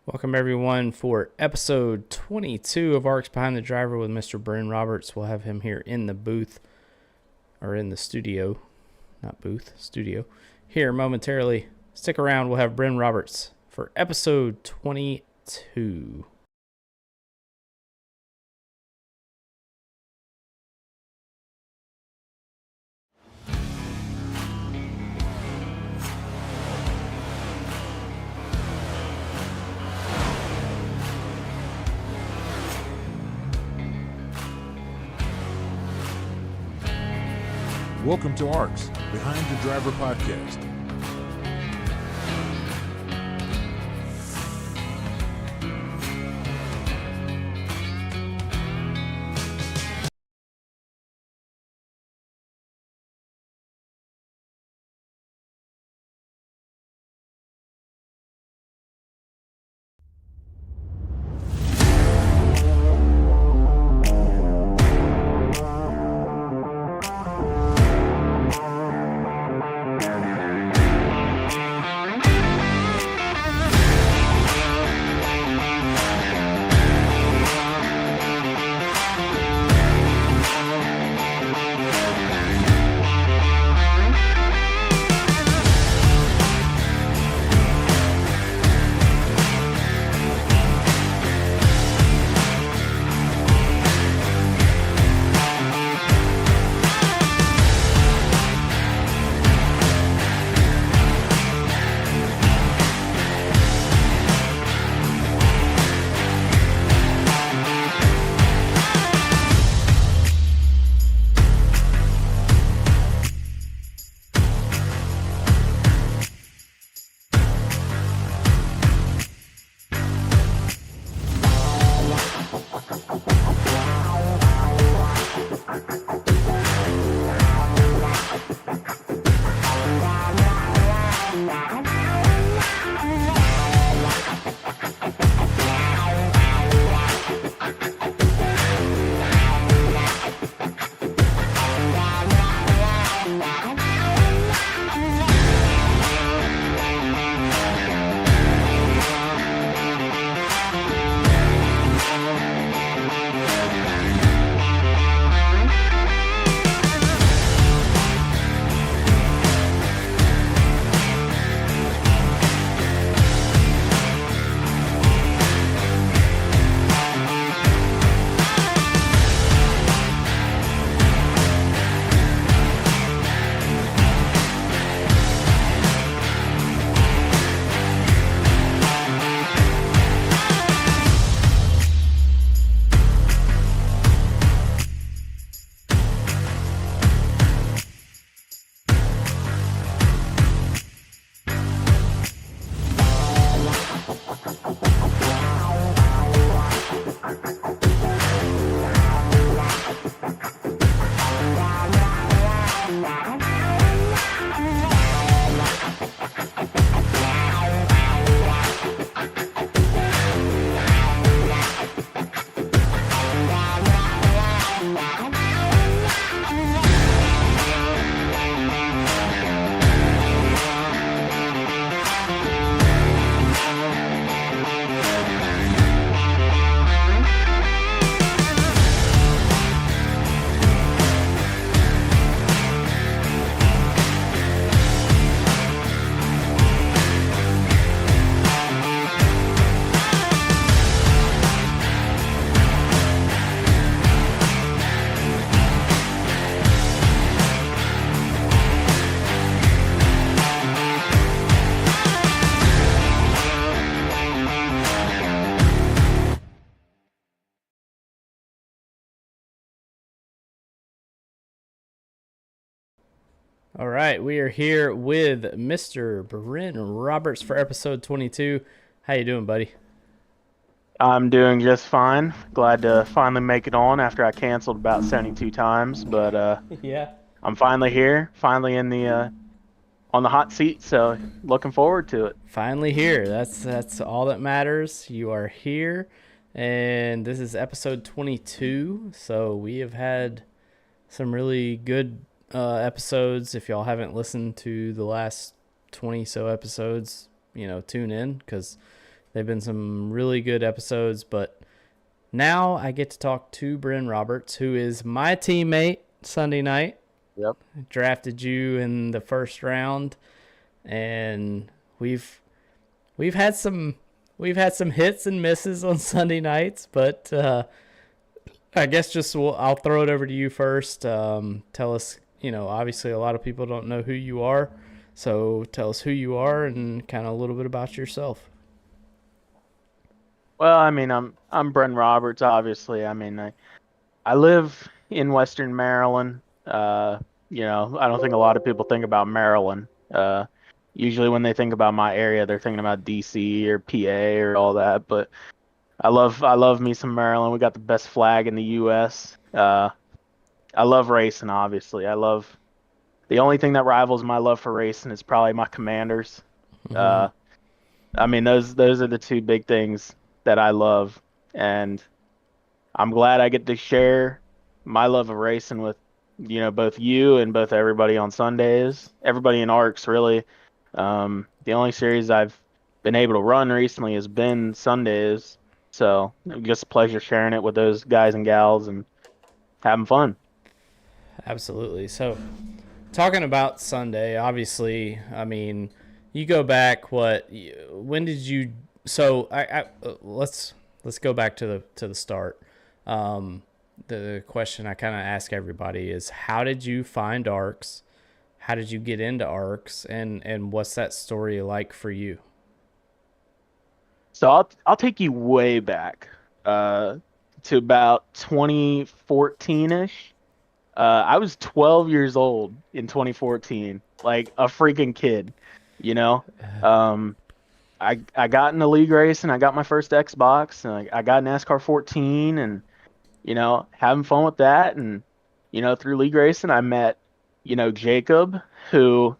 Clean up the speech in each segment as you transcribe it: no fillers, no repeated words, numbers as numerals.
Welcome everyone for episode 22 of ARCS Behind the Driver with Mr. Bren Roberts. We'll have him here in the booth, or in the studio, not booth, studio, here momentarily. Stick around, we'll have Bren Roberts for episode 22. Welcome to ARCS Behind the Driver podcast. All right, we are here with Mr. Bren Roberts for episode 22. How you doing, buddy? I'm doing just fine. Glad to finally make it on after I canceled about 72 times, but Yeah. I'm finally here, finally in the on the hot seat, so looking forward to it. Finally here. That's all that matters. You are here, and this is episode 22. So we have had some really good episodes. If y'all haven't listened to the last 20 so episodes, tune in because They've been some really good episodes, but now I get to talk to Bren Roberts, who is my teammate Sunday night. Yep. Drafted you in the first round, and we've had some hits and misses on Sunday nights, but I guess I'll throw it over to you first. Tell us, obviously a lot of people don't know who you are, so tell us who you are and kind of a little bit about yourself. Well, I mean, I'm Bren Roberts, obviously. I mean, I live in Western Maryland. I don't think a lot of people think about Maryland. Usually when they think about my area, they're thinking about DC or PA or all that. But I love me some Maryland. We got the best flag in the U.S. I love racing, obviously. The only thing that rivals my love for racing is probably my Commanders. Mm-hmm. I mean, those are the two big things that I love, and I'm glad I get to share my love of racing with, both you and both everybody on Sundays, everybody in ARCS, really. The only series I've been able to run recently has been Sundays, so just a pleasure sharing it with those guys and gals and having fun. Absolutely. So, talking about Sunday, obviously, I mean, you go back. When did you? So, let's go back to the start. The question I kind of ask everybody is, how did you find ARCS? How did you get into ARCS? And what's that story like for you? So I'll take you way back to about 2014-ish. I was 12 years old in 2014, like a freaking kid, you know. Um, I got into league racing. I got my first Xbox, and I got NASCAR 14, and having fun with that. And through league racing, I met Jacob, who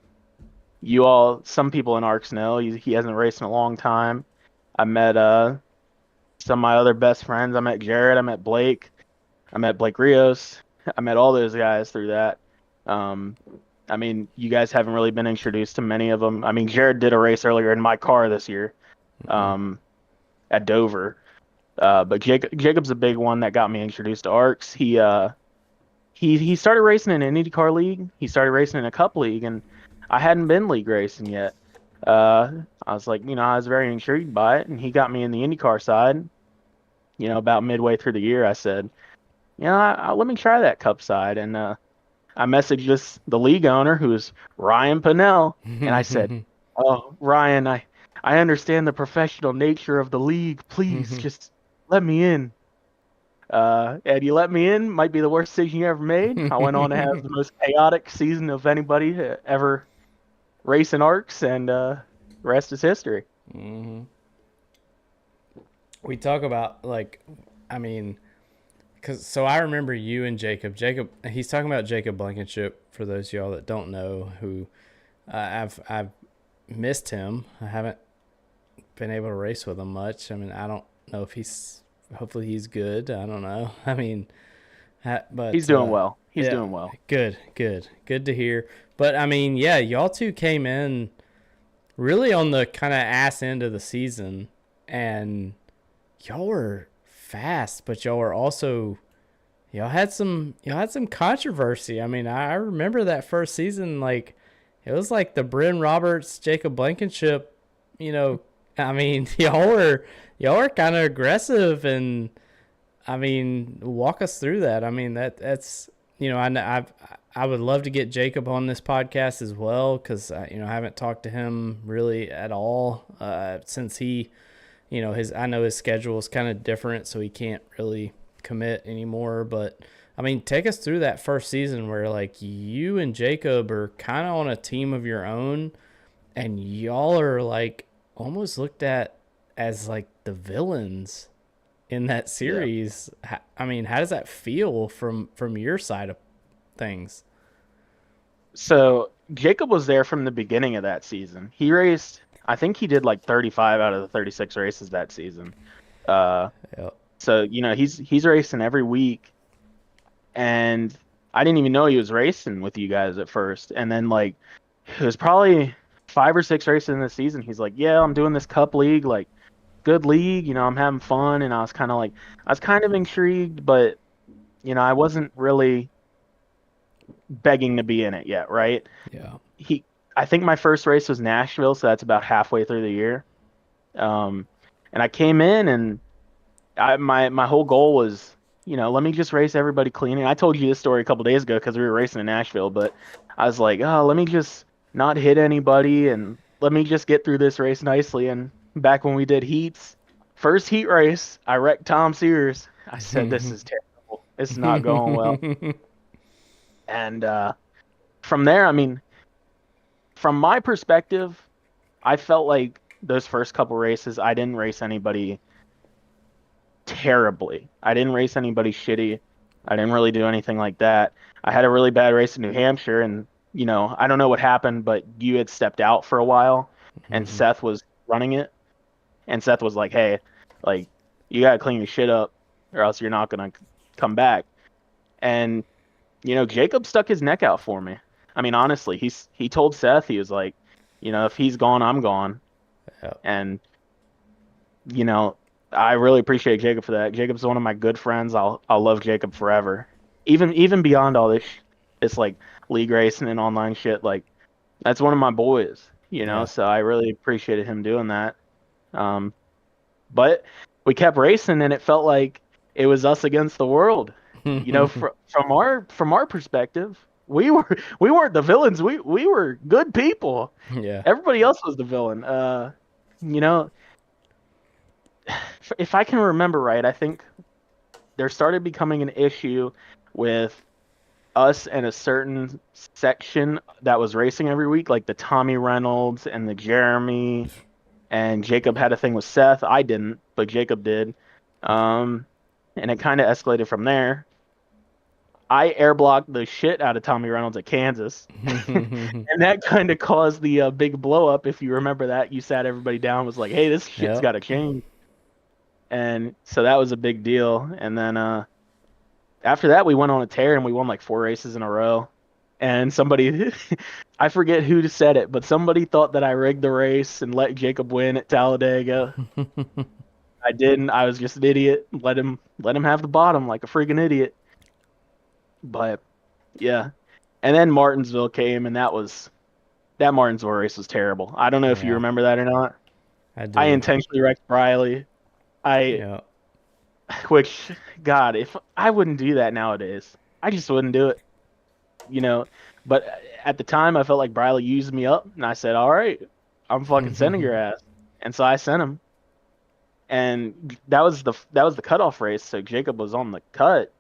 some people in ARCS know. He hasn't raced in a long time. I met some of my other best friends. I met Jared. I met Blake. I met Blake Rios. I met all those guys through that. Um, I mean, you guys haven't really been introduced to many of them. I mean, Jared did a race earlier in my car this year, um, at Dover. But Jacob's a big one that got me introduced to ARCS. He started racing in an IndyCar league. He started racing in a Cup league, and I hadn't been league racing yet. I was like, I was very intrigued by it, and he got me in the IndyCar side. About midway through the year, I said, let me try that Cup side, and I messaged just the league owner, who's Ryan Pinnell, and I said, "Oh, Ryan, I understand the professional nature of the league. Please just let me in." And you let me in. Might be the worst decision you ever made. I went on to have the most chaotic season of anybody to ever race in ARCS, and the rest is history. Mm-hmm. We talk about, I mean, so I remember you and Jacob. He's talking about Jacob Blankenship, for those of y'all that don't know, who I've missed him. I haven't been able to race with him much. I mean, I don't know if hopefully he's good. I don't know. I mean, but he's doing well. He's yeah, doing well. Good to hear. But I mean, yeah, y'all two came in really on the kind of ass end of the season, and y'all were fast, but y'all had some controversy. I mean, I remember that first season, like it was like the Bren Roberts, Jacob Blankenship, I mean, y'all were kind of aggressive, and I mean, walk us through that. I mean, that's I would love to get Jacob on this podcast as well, because I haven't talked to him really at all since he, I know his schedule is kind of different, so he can't really commit anymore. But I mean, take us through that first season where like you and Jacob are kind of on a team of your own, and y'all are like almost looked at as like the villains in that series. Yeah. I mean, how does that feel from your side of things? So Jacob was there from the beginning of that season. He raced, I think he did like 35 out of the 36 races that season. Yep. So he's racing every week, and I didn't even know he was racing with you guys at first. And then like it was probably 5 or 6 races in the season. He's like, "Yeah, I'm doing this Cup league. Like, good league. I'm having fun, and I was kind of intrigued, but I wasn't really begging to be in it yet, right? Yeah. I think my first race was Nashville, so that's about halfway through the year. Um, and I came in, and my whole goal was, let me just race everybody clean. And I told you this story a couple days ago because we were racing in Nashville, but I was like, oh, let me just not hit anybody and let me just get through this race nicely. And back when we did heats, first heat race, I wrecked Tom Sears. I said, this is terrible. This is not going well. And from there, I mean, from my perspective, I felt like those first couple races, I didn't race anybody terribly. I didn't race anybody shitty. I didn't really do anything like that. I had a really bad race in New Hampshire, and I don't know what happened, but you had stepped out for a while, and Seth was running it, and Seth was like, "Hey, like you gotta clean your shit up, or else you're not gonna come back." And Jacob stuck his neck out for me. I mean, honestly, he told Seth, he was like, if he's gone, I'm gone, Yeah. and I really appreciate Jacob for that. Jacob's one of my good friends. I'll love Jacob forever. Even beyond all this like league racing and online shit, like that's one of my boys, Yeah. so I really appreciated him doing that. But we kept racing and it felt like it was us against the world. From our perspective, we weren't the villains. We were good people. Yeah. Everybody else was the villain. You know, if I can remember right, I think there started becoming an issue with us and a certain section that was racing every week, like the Tommy Reynolds and the Jeremy, and Jacob had a thing with Seth. I didn't, but Jacob did. And it kind of escalated from there. I airblocked the shit out of Tommy Reynolds at Kansas, and that kind of caused the big blow up. If you remember that, you sat everybody down, was like, "Hey, this shit's Yep. got to change." And so that was a big deal. And then after that, we went on a tear and we won like 4 races in a row. And somebody, I forget who said it, but somebody thought that I rigged the race and let Jacob win at Talladega. I didn't. I was just an idiot. Let him have the bottom like a freaking idiot. But yeah. And then Martinsville came, and that Martinsville race was terrible. I don't know if you Yeah. remember that or not. I do. I intentionally wrecked Briley. Yeah. Which, God, if I wouldn't do that nowadays, I just wouldn't do it. But at the time, I felt like Briley used me up, and I said, "All right, I'm fucking sending your ass," and so I sent him. And that was the cutoff race, so Jacob was on the cut,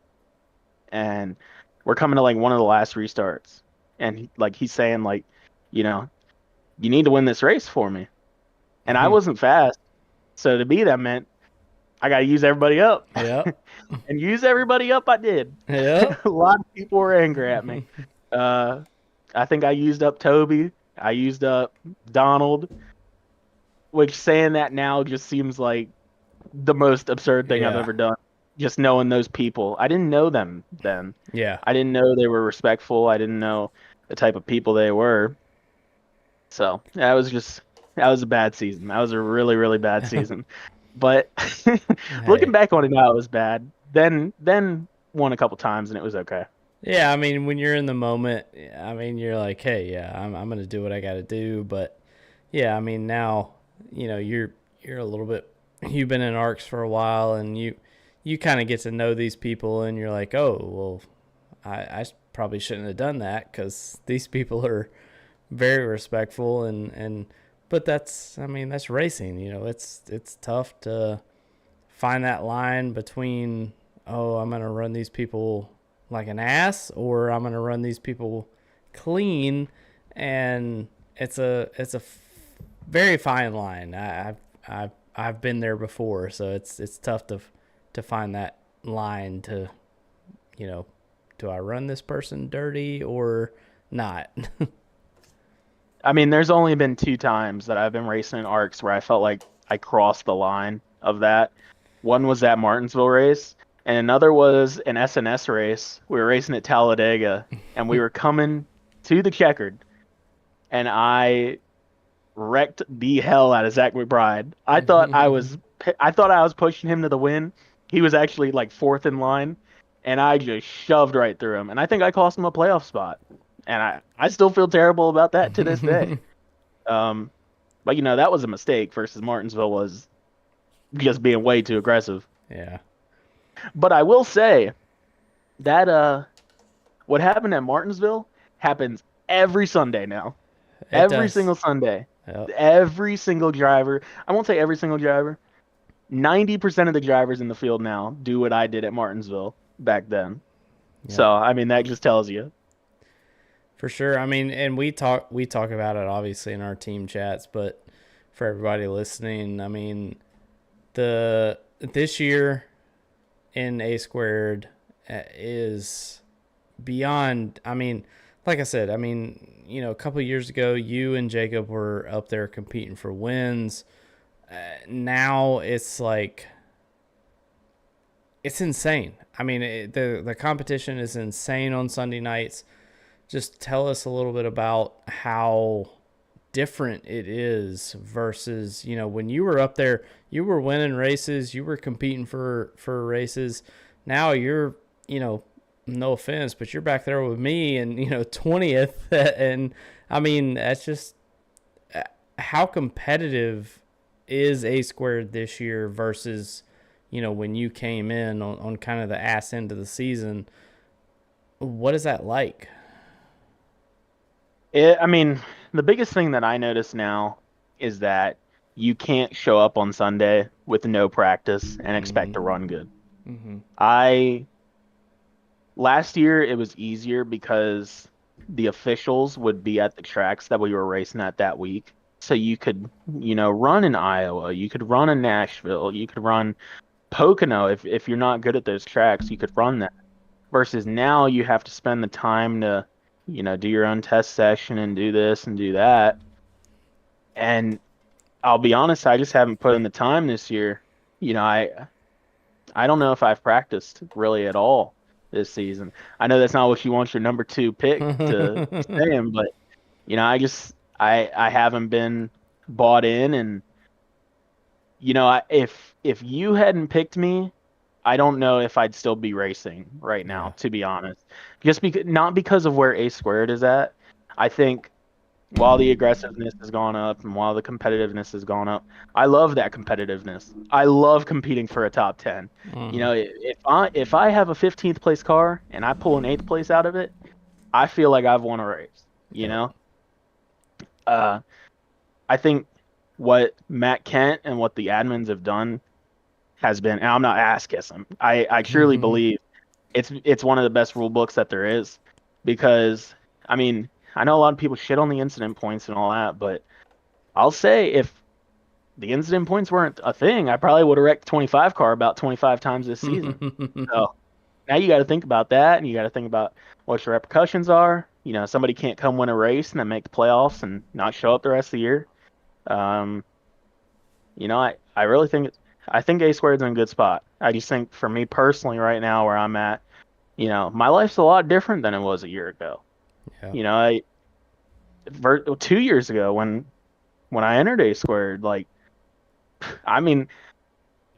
and we're coming to like one of the last restarts, and he's saying like, you need to win this race for me, and I wasn't fast, so to me that meant I got to use everybody up. Yeah. And use everybody up I did. Yeah. A lot of people were angry at me. I think I used up Toby. I used up Donald, which saying that now just seems like the most absurd thing I've Yeah. ever done. Just knowing those people. I didn't know them then. Yeah. I didn't know they were respectful. I didn't know the type of people they were. So that was a bad season. That was a really, really bad season. But looking Hey. back on it now, it was bad. Then won a couple times and it was okay. Yeah, I mean, when you're in the moment, I mean, you're like, hey, yeah, I'm gonna do what I gotta do. But yeah, I mean, now, you're a little bit, you've been in ARCS for a while, and you kind of get to know these people, and you're like, oh, well, I probably shouldn't have done that because these people are very respectful, but I mean, that's racing. It's tough to find that line between, oh, I'm gonna run these people like an ass, or I'm gonna run these people clean, and it's a very fine line. I've been there before, so it's tough to find that line to, do I run this person dirty or not? I mean, there's only been 2 times that I've been racing in ARCS where I felt like I crossed the line of that. One was that Martinsville race, and another was an SNS race. We were racing at Talladega, and we were coming to the checkered, and I wrecked the hell out of Zach McBride. I thought I was I thought I was pushing him to the win. He was actually like fourth in line, and I just shoved right through him. And I think I cost him a playoff spot. And I still feel terrible about that to this day. But that was a mistake versus Martinsville was just being way too aggressive. Yeah. But I will say that what happened at Martinsville happens every Sunday now. Every single Sunday. Yep. Every single driver, I won't say every single driver, 90% of the drivers in the field now do what I did at Martinsville back then. Yep. So, I mean, that just tells you. For sure. I mean, and we talk about it obviously in our team chats, but for everybody listening, I mean, this year in A squared is beyond. I mean, like I said, I mean, a couple of years ago, you and Jacob were up there competing for wins. Now it's like, it's insane. I mean, the competition is insane on Sunday nights. Just tell us a little bit about how different it is versus, when you were up there, you were winning races, you were competing for races. Now you're, no offense, but you're back there with me and, 20th. And I mean, that's just how competitive is A squared this year versus, when you came in on kind of the ass end of the season. What is that like? I mean, the biggest thing that I notice now is that you can't show up on Sunday with no practice and expect to run good. Last year it was easier because the officials would be at the tracks that we were racing at that week. So you could, run in Iowa, you could run in Nashville, you could run Pocono. If you're not good at those tracks, you could run that. Versus now you have to spend the time to do your own test session and do this and do that. And I'll be honest, I just haven't put in the time this year. I don't know if I've practiced really at all this season. I know that's not what you want your number 2 pick to say him, but I haven't been bought in. And if you hadn't picked me, I don't know if I'd still be racing right now, to be honest. Just not because of where A squared is at. I think while the aggressiveness has gone up and while the competitiveness has gone up, I love that competitiveness. I love competing for a top 10. If I have a 15th place car and I pull an 8th place out of it, I feel like I've won a race. I think what Matt Kent and what the admins have done has been, and I'm not ass kissing. I truly believe it's one of the best rule books that there is, because I mean, I know a lot of people shit on the incident points and all that, but I'll say if the incident points weren't a thing, I probably would have wrecked the 25 car about 25 times this season. So now you got to think about that, and you got to think about what your repercussions are. Somebody can't come win a race and then make the playoffs and not show up the rest of the year. I really think I think A squared's in a good spot. I just think for me personally right now where I'm at, my life's a lot different than it was a year ago. Yeah. 2 years ago when I entered A squared, I mean,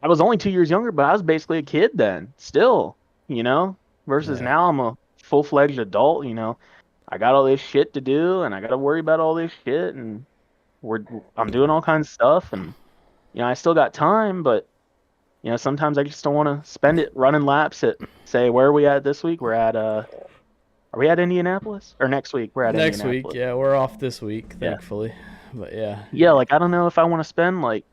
I was only 2 years younger, but I was basically a kid then still, versus now I'm a full-fledged adult. I got all this shit to do and I got to worry about all this shit, and I'm doing all kinds of stuff, and I still got time, but sometimes I just don't want to spend it running laps at, say, where are we at this week? We're at are we at Indianapolis? Or next week? We're at next Indianapolis. week. Yeah, we're off this week, thankfully. But yeah. Yeah, I don't know if I want to spend I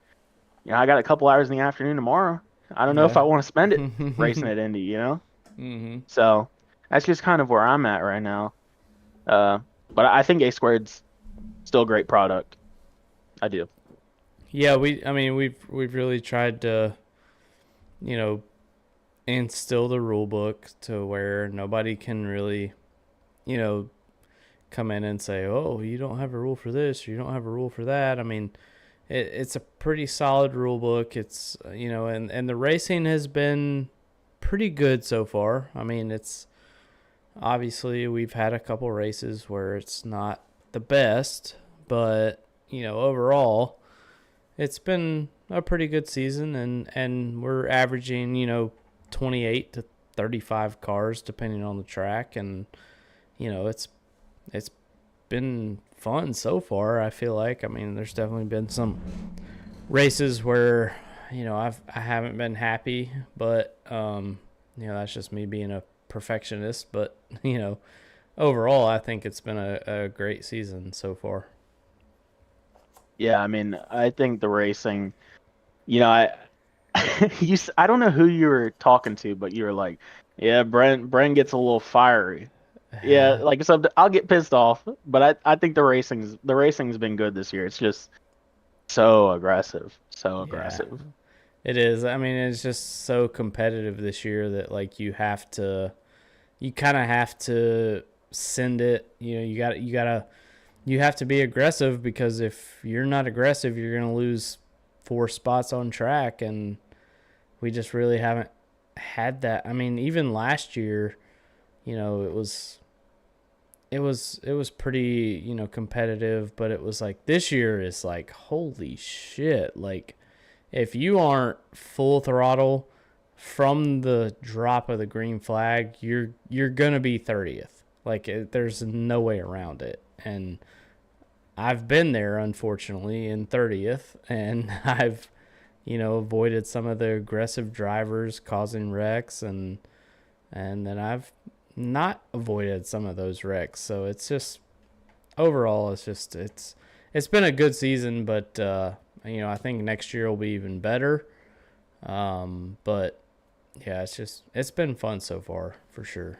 got a couple hours in the afternoon tomorrow. I don't know if I want to spend it racing at Indy, So that's just kind of where I'm at right now. But I think A squared's still a great product. I do. Yeah, we've really tried to, instill the rule book to where nobody can really, come in and say, oh, you don't have a rule for this or you don't have a rule for that. I mean, it's a pretty solid rule book. It's, and the racing has been pretty good so far. I mean, it's obviously we've had a couple races where it's not the best, but, overall, it's been a pretty good season, and we're averaging 28 to 35 cars depending on the track, and it's been fun so far. I feel like, I mean, there's definitely been some races where I haven't been happy, but that's just me being a perfectionist. But overall, I think it's been a great season so far. Yeah, I mean, I think the racing, I I don't know who you were talking to, but you were like, yeah, Bren gets a little fiery. Yeah, like so I'll get pissed off, but I think the racing's been good this year. It's just so aggressive, so Yeah, aggressive. it is. I mean, it's just so competitive this year that like you kind of have to send it. You have to be aggressive, because if you're not aggressive, you're gonna lose 4 spots on track, and we just really haven't had that. I mean, even last year, it was pretty competitive, but it was like this year is like holy shit. Like if you aren't full throttle from the drop of the green flag, you're gonna be 30th. Like there's no way around it. And I've been there, unfortunately, in 30th, and I've avoided some of the aggressive drivers causing wrecks, and then I've not avoided some of those wrecks. So it's just overall, it's been a good season, but I think next year will be even better. But yeah, it's been fun so far for sure.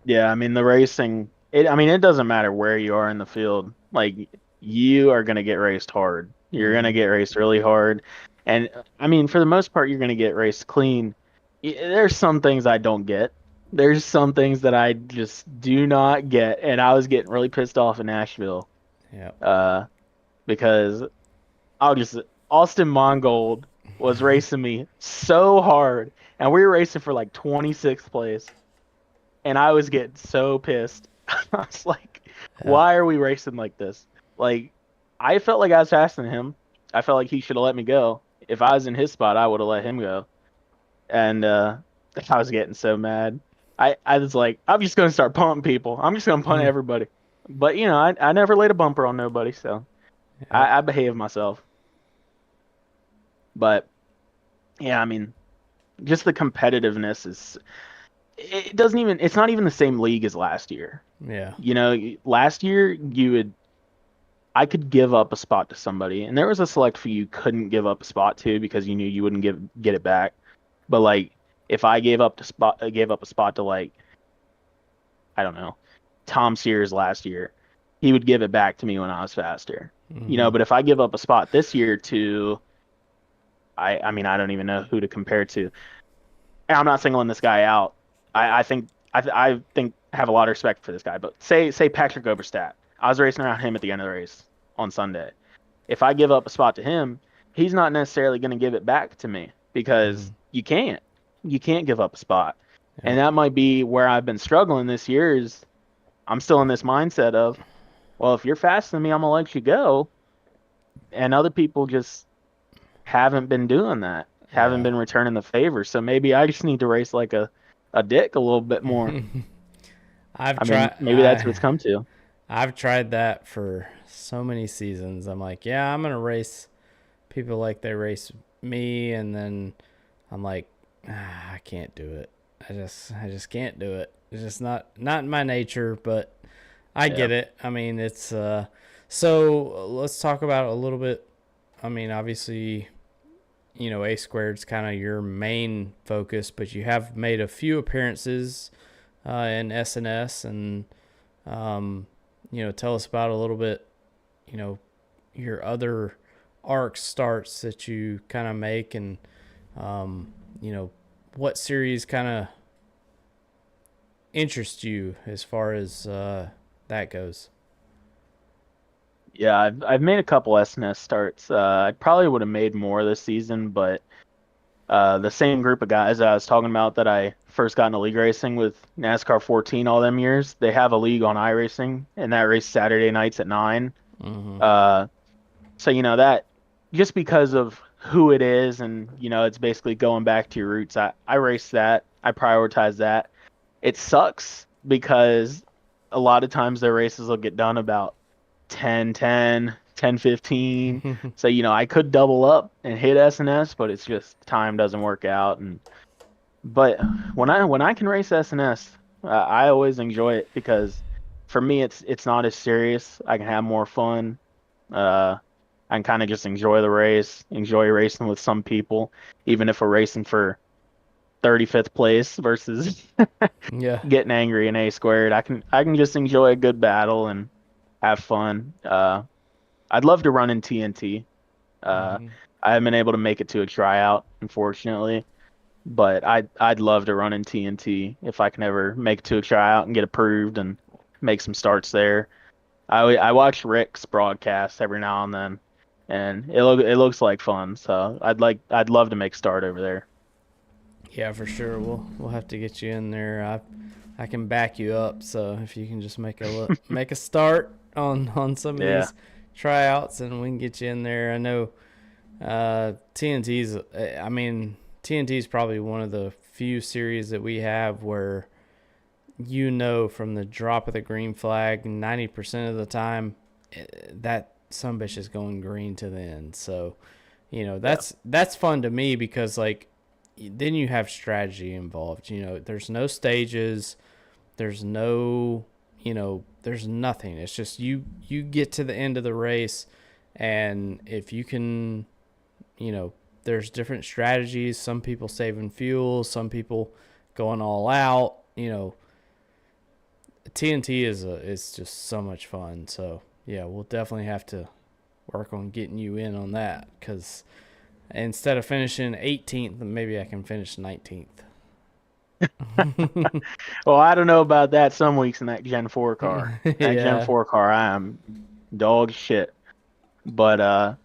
Yeah, I mean the racing. I mean, it doesn't matter where you are in the field. Like you are gonna get raced hard. You're gonna Mm-hmm. get raced really hard, and I mean for the most part you're gonna get raced clean. There's some things I don't get. There's some things that I just do not get, and I was getting really pissed off in Nashville, Yeah. uh, because I'll just Austin Mongold was racing me so hard, and we were racing for like 26th place, and I was getting so pissed. I was like, Yeah. why are we racing like this? Like, I felt like I was faster than him. I felt like he should have let me go. If I was in his spot, I would have let him go. And I was getting so mad. I was like, I'm just gonna start pumping people. I'm just gonna punt Mhm. everybody. But I never laid a bumper on nobody, so Yep. I behaved myself. But yeah, I mean, just the competitiveness is it doesn't even it's not even the same league as last year. Yeah. Last year I could give up a spot to somebody, and there was a select few you couldn't give up a spot to because you knew you wouldn't get it back. But like if I gave up a spot to like I don't know Tom Sears last year, he would give it back to me when I was faster. Mm-hmm. But if I give up a spot this year to I mean I don't even know who to compare to. And I'm not singling this guy out. I think I have a lot of respect for this guy, but say Patrick Oberstadt. I was racing around him at the end of the race on Sunday. If I give up a spot to him, he's not necessarily going to give it back to me Mm-hmm. because you can't. You can't give up a spot. And Yep. that might be where I've been struggling this year is I'm still in this mindset of, well, if you're faster than me, I'm going to let you go. And other people just haven't been doing that, haven't Yeah. been returning the favor. So maybe I just need to race like a dick a little bit more. I've I mean, tried. maybe that's what it's come to. I've tried that for so many seasons. I'm like, yeah, I'm gonna race people like they race me, and then I'm like, I can't do it. I just can't do it. It's just not in my nature, but I Yeah. get it. I mean, it's so let's talk about a little bit. I mean, obviously, A squared's kind of your main focus, but you have made a few appearances in SNS, and tell us about a little bit, you know, your other ARCS starts that you kind of make, and um, what series kind of interests you as far as that goes. Yeah, I've made a couple SNS starts. I probably would have made more this season, but the same group of guys that I was talking about that I first got into league racing with NASCAR 14 all them years, they have a league on iRacing, and that race Saturday nights at 9. Mm-hmm. Uh, so that. just because of who it is, and it's basically going back to your roots. I race that. I prioritize that. It sucks because a lot of times their races will get done about 10:10, 10:15. So, I could double up and hit SNS, but it's just time doesn't work out. But when I can race SNS, I always enjoy it because for me it's not as serious. I can have more fun. Uh, I can kind of just enjoy the race, enjoy racing with some people, even if we're racing for 35th place versus Yeah. getting angry in A squared. I can just enjoy a good battle and have fun. I'd love to run in TNT. Uh, Hmm. I haven't been able to make it to a tryout, unfortunately, but I'd love to run in TNT if I can ever make it to a tryout and get approved and make some starts there. I watch Rick's broadcast every now and then, and it looks like fun. So I'd love to make start over there. Yeah, for sure. We'll have to get you in there. I can back you up. So if you can just make a start on some of Yeah, these tryouts, and we can get you in there. I know TNT's. I mean, TNT is probably one of the few series that we have where from the drop of the green flag, 90% of the time, that some bitch is going green to the end. So, yeah, that's fun to me because like then you have strategy involved. There's no stages, there's no, there's nothing. It's just you get to the end of the race, and if you can, there's different strategies. Some people saving fuel, some people going all out. TNT is just so much fun. So yeah, we'll definitely have to work on getting you in on that because instead of finishing 18th, maybe I can finish 19th. Well, I don't know about that. Some weeks in that Gen 4 car, that Gen Yeah. 4 car, I am dog shit. But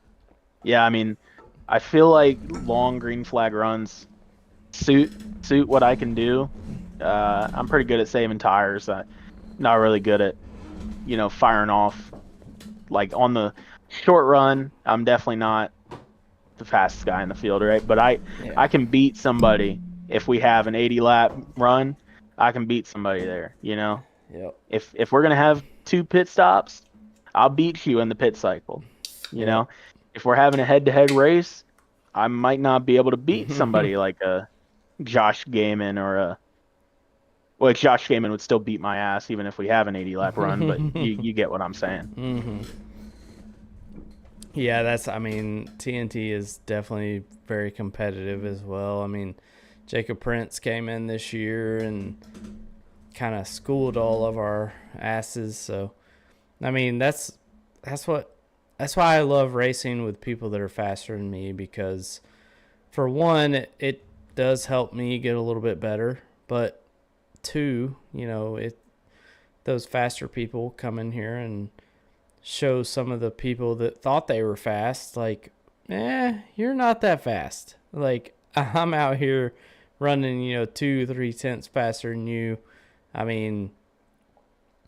yeah, I mean, I feel like long green flag runs suit what I can do. I'm pretty good at saving tires. Not really good at firing off like on the short run. I'm definitely not the fastest guy in the field, right? But I Yeah. can beat somebody if we have an 80 lap run. I can beat somebody there. Yep. If we're gonna have two pit stops, I'll beat you in the pit cycle. You Yep. know, if we're having a head-to-head race, I might not be able to beat somebody like a Josh Gaiman or a well, Josh Gaiman would still beat my ass even if we have an 80 lap run, but you get what I'm saying. Yeah, I mean, TNT is definitely very competitive as well. I mean, Jacob Prince came in this year and kind of schooled all of our asses. So, I mean, that's what that's why I love racing with people that are faster than me because for one, it does help me get a little bit better, but two, those faster people come in here and show some of the people that thought they were fast, like, you're not that fast. Like, I'm out here running, 2-3 tenths faster than you. I mean,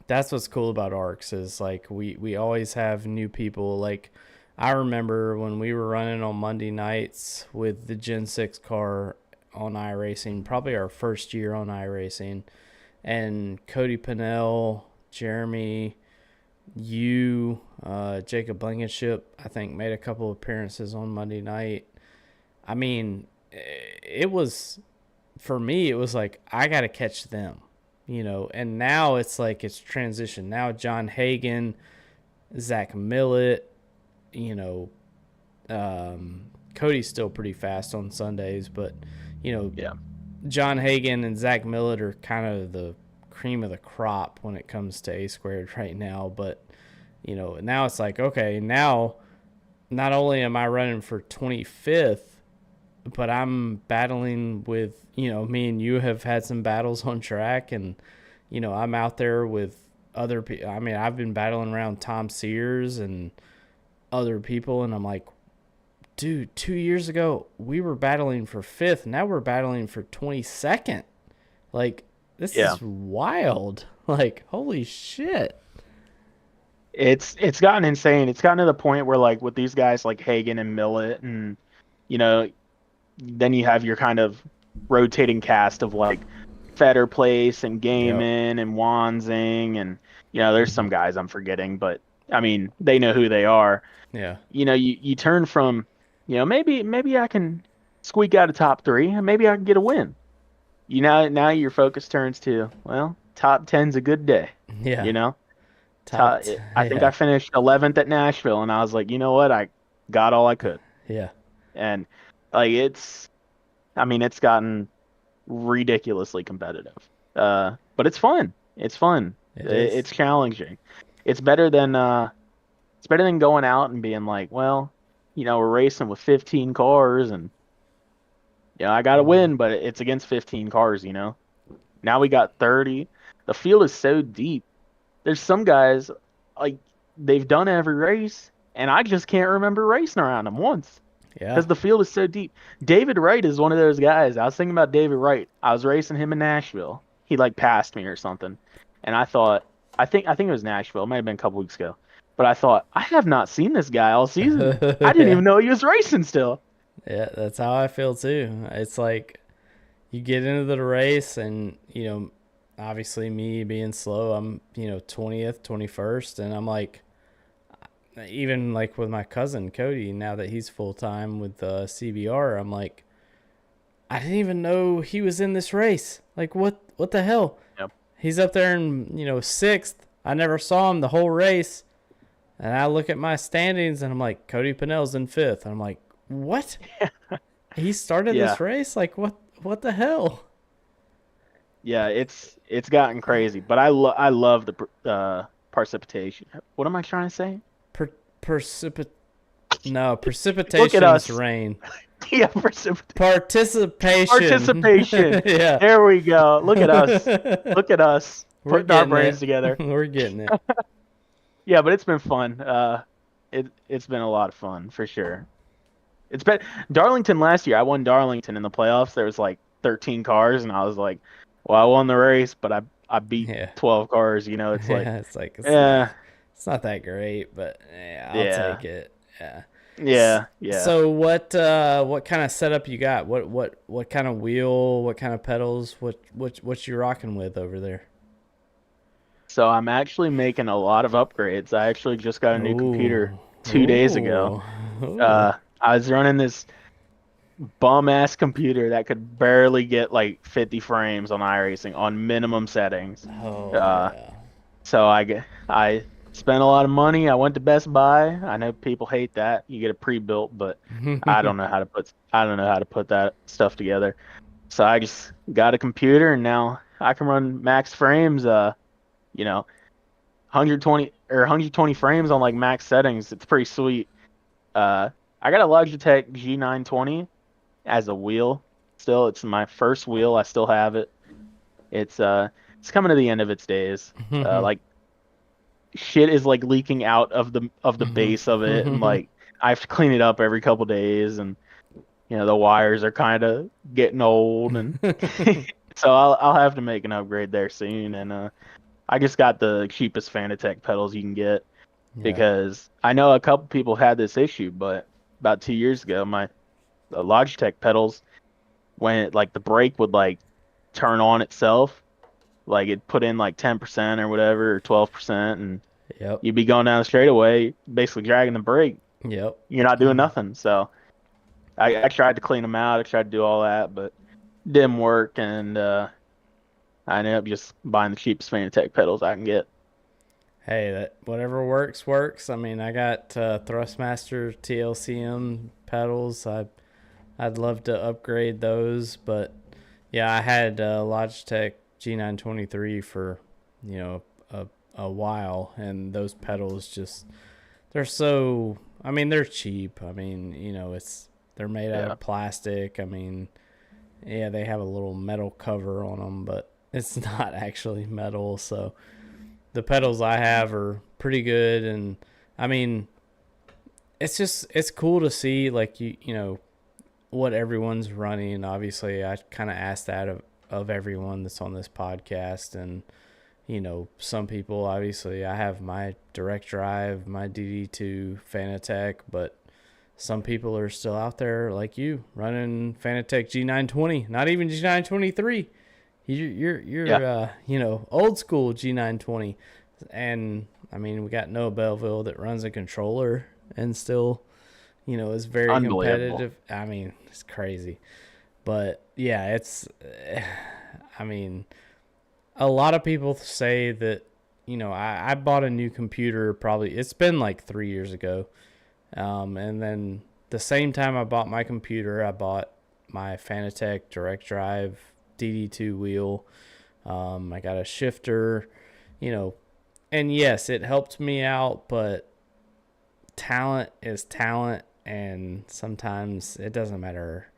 that's what's cool about ARCS is like we always have new people. Like, I remember when we were running on Monday nights with the Gen 6 car on iRacing, probably our first year on iRacing, and Cody Pinnell, Jeremy, Jacob Blankenship, I think, made a couple appearances on Monday night. I mean, it was, for me, it was like, I got to catch them, and now it's like it's transition. Now, John Hagan, Zach Millett, you know, Cody's still pretty fast on Sundays, but, you know, Yeah. John Hagan and Zach Millett are kind of the cream of the crop when it comes to A squared right now. But, now it's like, okay, now not only am I running for 25th, but I'm battling with, me and you have had some battles on track, and, I'm out there with other people. I mean, I've been battling around Tom Sears and other people, and I'm like, dude, 2 years ago we were battling for fifth. Now we're battling for 22nd. Like, this Yeah. is wild. Like, holy shit. It's gotten insane. It's gotten to the point where like with these guys like Hagen and Millet and you know, then you have your kind of rotating cast of like Fetter Place and Yep. Gaiman and Wanzing and there's some guys I'm forgetting, but I mean they know who they are. Yeah. You turn from, maybe I can squeak out a top three and maybe I can get a win. Now your focus turns to, well, top ten's a good day. Yeah. You know, Top. I think I Yeah. finished 11th at Nashville, and I was like, you know what, I got all I could, Yeah. and like I mean, it's gotten ridiculously competitive. But it's fun. It's fun. It is. It's challenging. It's better than going out and being like, well, we're racing with 15 cars and I got to win, but it's against 15 cars, Now we got 30. The field is so deep. There's some guys like they've done every race and I just can't remember racing around them once Yeah. because the field is so deep. David Wright is one of those guys. I was thinking about David Wright. I was racing him in Nashville. He like passed me or something, and I thought, I think it was Nashville. It might have been a couple weeks ago, but I thought I have not seen this guy all season. I didn't Yeah. even know he was racing still. Yeah. That's how I feel too. It's like you get into the race, and obviously me being slow, I'm 20th, 21st, and I'm like, even like with my cousin Cody, now that he's full time with CBR, I'm like, I didn't even know he was in this race. Like, what the hell? Yep. He's up there in sixth. I never saw him the whole race, and I look at my standings, and I'm like, Cody Pinnell's in fifth. And I'm like, what? He started Yeah. this race? Like, what the hell? Yeah, it's gotten crazy, but I love the precipitation. What am I trying to say? Per- precipit. No, Look at precipitation's us. rain. Yeah, precipitation. Participation. Yeah. There we go. Look at us. Look at us We're putting our getting brains it. together. We're getting it. Yeah, but it's been fun. It's been a lot of fun for sure. It's been Darlington last year. I won Darlington in the playoffs. There was like 13 cars, and I was like, "Well, I won the race, but I beat Yeah. 12 cars." It's like, Yeah, it's yeah, not that great, but yeah, I'll yeah, take it. Yeah. yeah. So what kind of setup you got? What kind of wheel? What kind of pedals? What you rocking with over there? So I'm actually making a lot of upgrades. I actually just got a new computer Ooh. 2 days ago. Ooh. Ooh. I was running this bum ass computer that could barely get like 50 frames on iRacing on minimum settings. Oh Uh, yeah. so I spent a lot of money. I went to Best Buy. I know people hate that. You get a pre-built, but I don't know how to put that stuff together. So I just got a computer and now I can run max frames. 120 or 120 frames on like max settings. It's pretty sweet. I got a Logitech G920 as a wheel. Still, it's my first wheel. I still have it. It's coming to the end of its days. Like shit is like leaking out of the base of it, and like I have to clean it up every couple days, and the wires are kind of getting old, and so I'll have to make an upgrade there soon. And I just got the cheapest Fanatec pedals you can get Yeah. because I know a couple people had this issue, but about 2 years ago, the Logitech pedals, when like the brake would like turn on itself, like it put in like 10% or whatever, or 12%, and Yep. you'd be going down the straightaway, basically dragging the brake. Yep. You're not doing nothing. So I tried to clean them out. I tried to do all that, but it didn't work, and I ended up just buying the cheapest Fanatec pedals I can get. Hey, that whatever works. I mean, I got Thrustmaster TLCM pedals. I'd love to upgrade those, but yeah, I had Logitech G923 for a while, and those pedals just they're so. I mean, they're cheap. I mean, they're made out of plastic. I mean, yeah, they have a little metal cover on them, but it's not actually metal. So the pedals I have are pretty good, and I mean, it's cool to see like what everyone's running. Obviously, I kind of asked that of everyone that's on this podcast, and some people, obviously, I have my direct drive, my DD2 Fanatec, but some people are still out there like you running Fanatec G920, not even G923. You're old school G920. And I mean, we got Noah Belleville that runs a controller and still, is very competitive. I mean, it's crazy. But yeah, I mean, a lot of people say that, I bought a new computer it's been like 3 years ago. And then the same time I bought my computer, I bought my Fanatec direct drive DD2 wheel. I got a shifter, and yes, it helped me out, but talent is talent. And sometimes it doesn't matter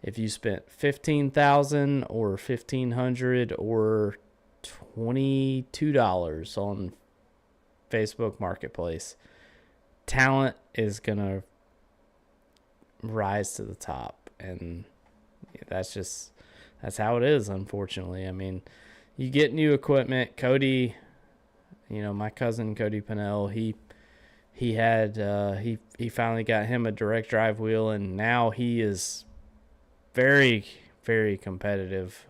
if you spent $15,000 or $1,500 or $22 on Facebook Marketplace. Talent is gonna rise to the top, and that's how it is, unfortunately. I mean, you get new equipment. Cody, my cousin Cody Pinnell, he finally got him a direct drive wheel, and now he is very, very competitive.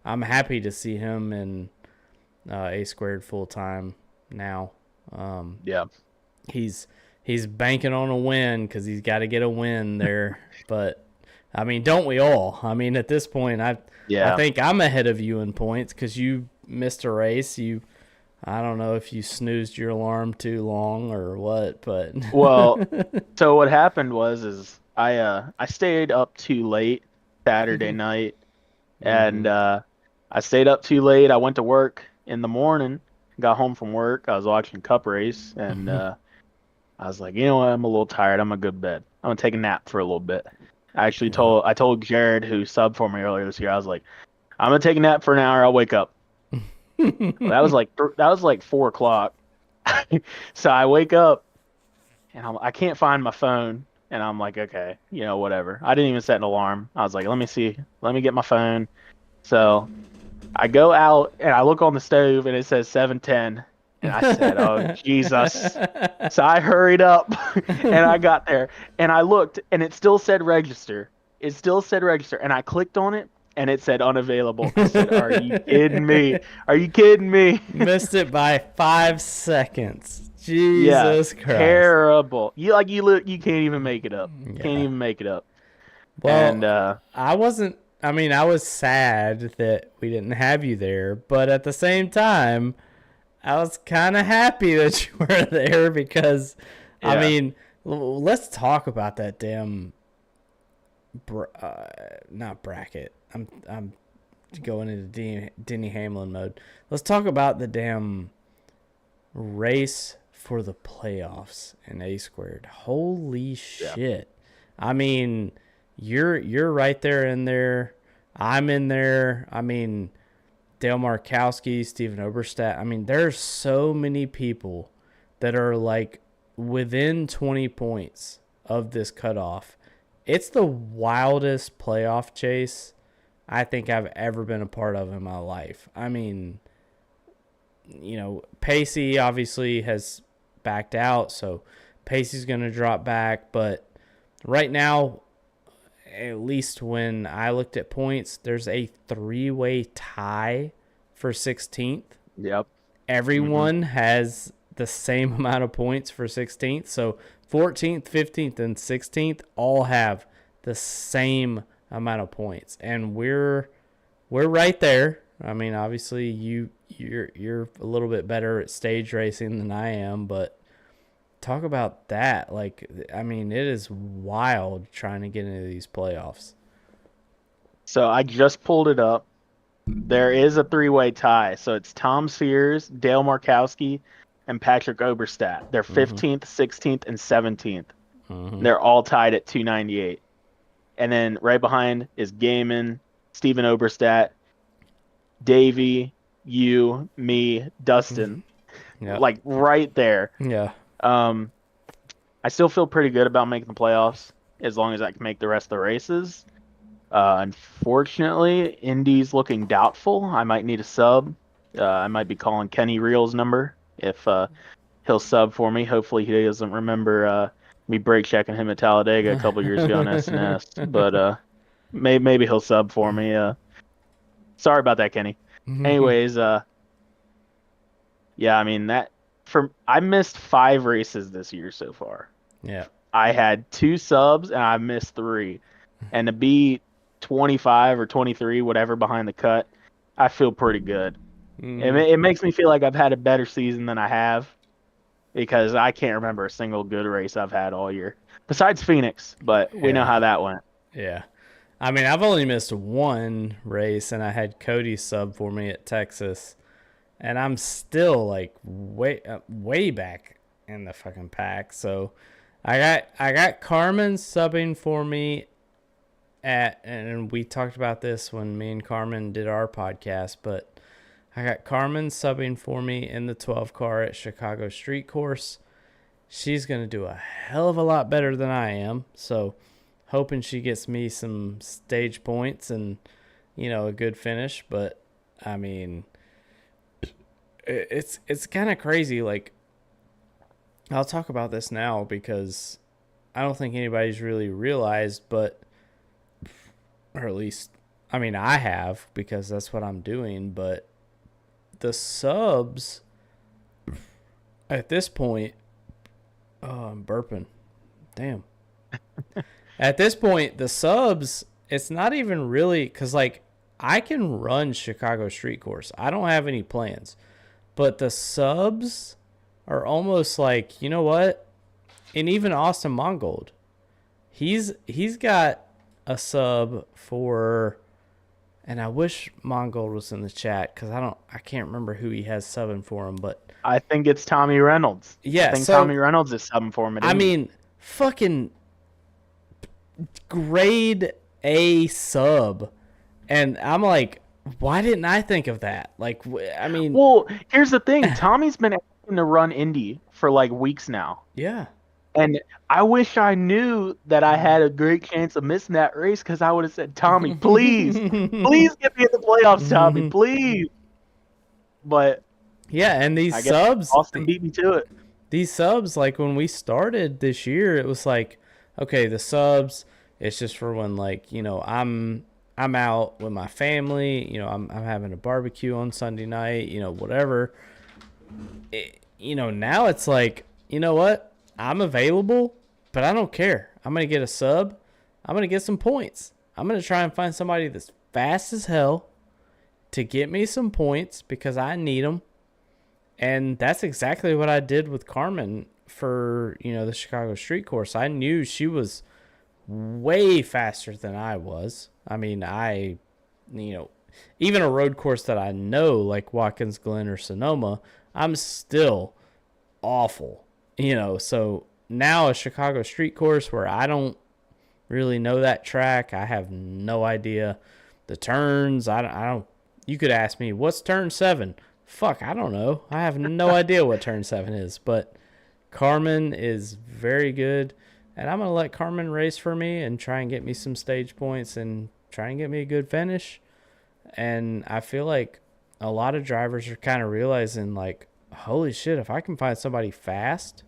I'm happy to see him in A Squared full time now. Yeah. He's banking on a win because he's got to get a win there. But I mean, don't we all? I mean, at this point, I think I'm ahead of you in points because you missed a race. I don't know if you snoozed your alarm too long or what, but well, so what happened is I stayed up too late Saturday night, and I stayed up too late. I went to work in the morning, got home from work. I was watching Cup race, and I was like, you know what? I'm a little tired. I'm gonna go to bed. I'm gonna take a nap for a little bit. I told Jared, who subbed for me earlier this year, I was like, I'm gonna take a nap for an hour. I'll wake up. That was like 4 o'clock. So I wake up and I can't find my phone, and I'm like, okay, whatever. I didn't even set an alarm. I was like, let me get my phone. So I go out and I look on the stove and it says 7:10, and I said, oh Jesus. So I hurried up and I got there and I looked and it still said register. And I clicked on it and it said unavailable. I said, are you kidding me? Are you kidding me? Missed it by 5 seconds. Jesus Christ. Terrible. You can't even make it up. Yeah. Can't even make it up. Well, and I was sad that we didn't have you there, but at the same time, I was kind of happy that you were there because, I mean, let's talk about that damn not bracket. I'm going into Denny Hamlin mode. Let's talk about the damn race for the playoffs in A Squared. Holy shit. I mean, you're right there in there. I'm in there. I mean, Dale Markowski, Steven Oberstadt. I mean, there's so many people that are like within 20 points of this cutoff. It's the wildest playoff chase I think I've ever been a part of in my life. I mean, Pacey obviously has backed out, so Pacey's going to drop back. But right now, at least when I looked at points, there's a 3-way tie for 16th. Yep. Everyone has the same amount of points for 16th. So 14th, 15th, and 16th all have the same amount of points, and we're right there. I mean, obviously you're a little bit better at stage racing than I am, but talk about that. Like, I mean, it is wild trying to get into these playoffs. So I just pulled it up. There is a 3-way tie. So it's Tom Sears, Dale Markowski, and Patrick Oberstadt. They're 15th, 16th, and 17th. They're all tied at 298. And then right behind is Gaiman, Steven Oberstadt, Davey, you, me, Dustin. Like right there. Yeah. I still feel pretty good about making the playoffs as long as I can make the rest of the races. Unfortunately, Indy's looking doubtful. I might need a sub. I might be calling Kenny Reel's number if he'll sub for me. Hopefully he doesn't remember me brake checking him at Talladega a couple years ago on SNS. But maybe he'll sub for me. Sorry about that, Kenny. Anyways, yeah, I mean I missed 5 races this year so far. Yeah. I had 2 subs and I missed 3. And to be 25 or 23, whatever, behind the cut, I feel pretty good. It makes me feel like I've had a better season than I have, because I can't remember a single good race I've had all year besides Phoenix, but we know how that went. Yeah. I mean, I've only missed 1 race, and I had Cody sub for me at Texas, and I'm still like way back in the fucking pack. So I got Carmen subbing for me and we talked about this when me and Carmen did our podcast, but I got Carmen subbing for me in the 12 car at Chicago Street Course. She's going to do a hell of a lot better than I am. So hoping she gets me some stage points and, a good finish. But I mean, it's kind of crazy. Like, I'll talk about this now because I don't think anybody's really realized, or at least, I mean, I have, because that's what I'm doing, but the subs at this point, oh, I'm burping. Damn. At this point, the subs, it's not even really, because, like, I can run Chicago Street Course. I don't have any plans. But the subs are almost like, you know what? And even Austin Mongold, he's got a sub for, and I wish Mongold was in the chat because I can't remember who he has subbing for him, but I think it's Tommy Reynolds. Yeah, I think Tommy Reynolds is subbing for him. I mean, fucking grade A sub, and I'm like, why didn't I think of that? Like, I mean, well, here's the thing: Tommy's been asking to run Indy for like weeks now. Yeah. And I wish I knew that I had a great chance of missing that race, because I would have said, Tommy, please get me in the playoffs, Tommy, please. But yeah, and these subs, Austin beat me to it. These subs, like when we started this year, it was like, okay, the subs, it's just for when, like, I'm out with my family, I'm having a barbecue on Sunday night, whatever. Now it's like, you know what? I'm available, but I don't care. I'm going to get a sub. I'm going to get some points. I'm going to try and find somebody that's fast as hell to get me some points because I need them. And that's exactly what I did with Carmen for, the Chicago Street Course. I knew she was way faster than I was. I mean, even a road course that I know, like Watkins Glen or Sonoma, I'm still awful. So now a Chicago Street Course where I don't really know that track. I have no idea the turns. I don't. You could ask me, what's turn 7? Fuck, I don't know. I have no idea what turn 7 is. But Carmen is very good, and I'm gonna let Carmen race for me and try and get me some stage points and try and get me a good finish. And I feel like a lot of drivers are kind of realizing, like, holy shit, if I can find somebody fast,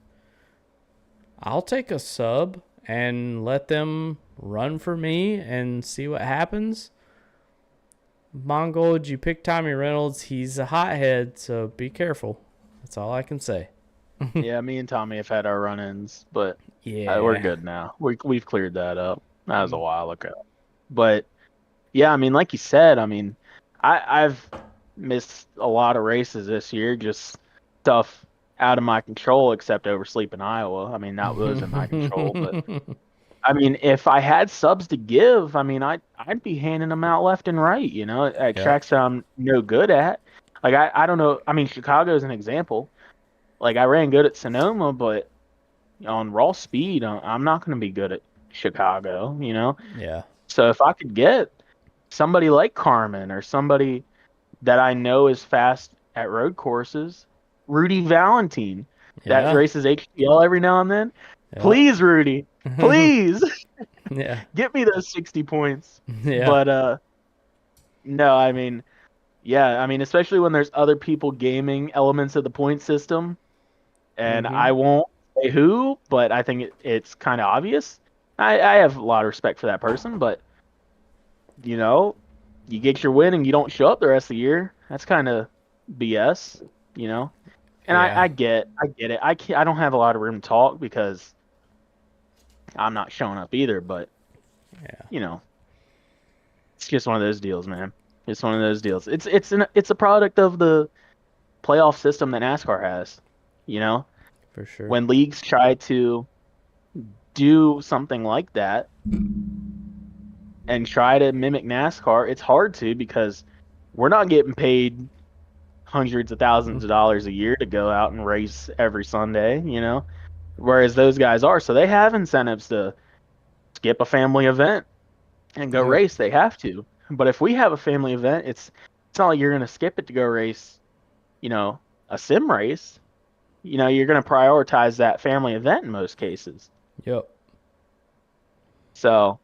I'll take a sub and let them run for me and see what happens. Mongold, you pick Tommy Reynolds. He's a hothead, so be careful. That's all I can say. Yeah, me and Tommy have had our run-ins, but yeah, we're good now. We've cleared that up. That was a while ago. But, yeah, I mean, like you said, I mean, I've missed a lot of races this year, just stuff out of my control, except oversleep in Iowa. I mean, that was in my control, but I mean, if I had subs to give, I mean, I'd be handing them out left and right, at tracks that I'm no good at. Like, I don't know. I mean, Chicago is an example. Like, I ran good at Sonoma, but on raw speed, I'm not going to be good at Chicago, Yeah. So if I could get somebody like Carmen or somebody that I know is fast at road courses, Rudy Valentine, that races HDL every now and then. Yeah. Please, Rudy, please, yeah, get me those 60 points. Yeah. But no, I mean, Yeah, I mean, especially when there's other people gaming elements of the point system, and Mm-hmm. I won't say who, but I think it's kind of obvious. I have a lot of respect for that person, but you know, you get your win and you don't show up the rest of the year. That's kind of BS, you know. And Yeah, I get it. I don't have a lot of room to talk because I'm not showing up either. But yeah, you know, it's just one of those deals, man. It's one of those deals. It's a product of the playoff system that NASCAR has. You know, for sure. when leagues try to do something like that and try to mimic NASCAR, it's hard to because we're not getting paid hundreds of thousands of dollars a year to go out and race every Sunday, you know, whereas those guys are. So they have incentives to skip a family event and go Yep. race. They have to. But if we have a family event, it's not like you're going to skip it to go race, you know, a sim race. You know, you're going to prioritize that family event in most cases. Yep. So,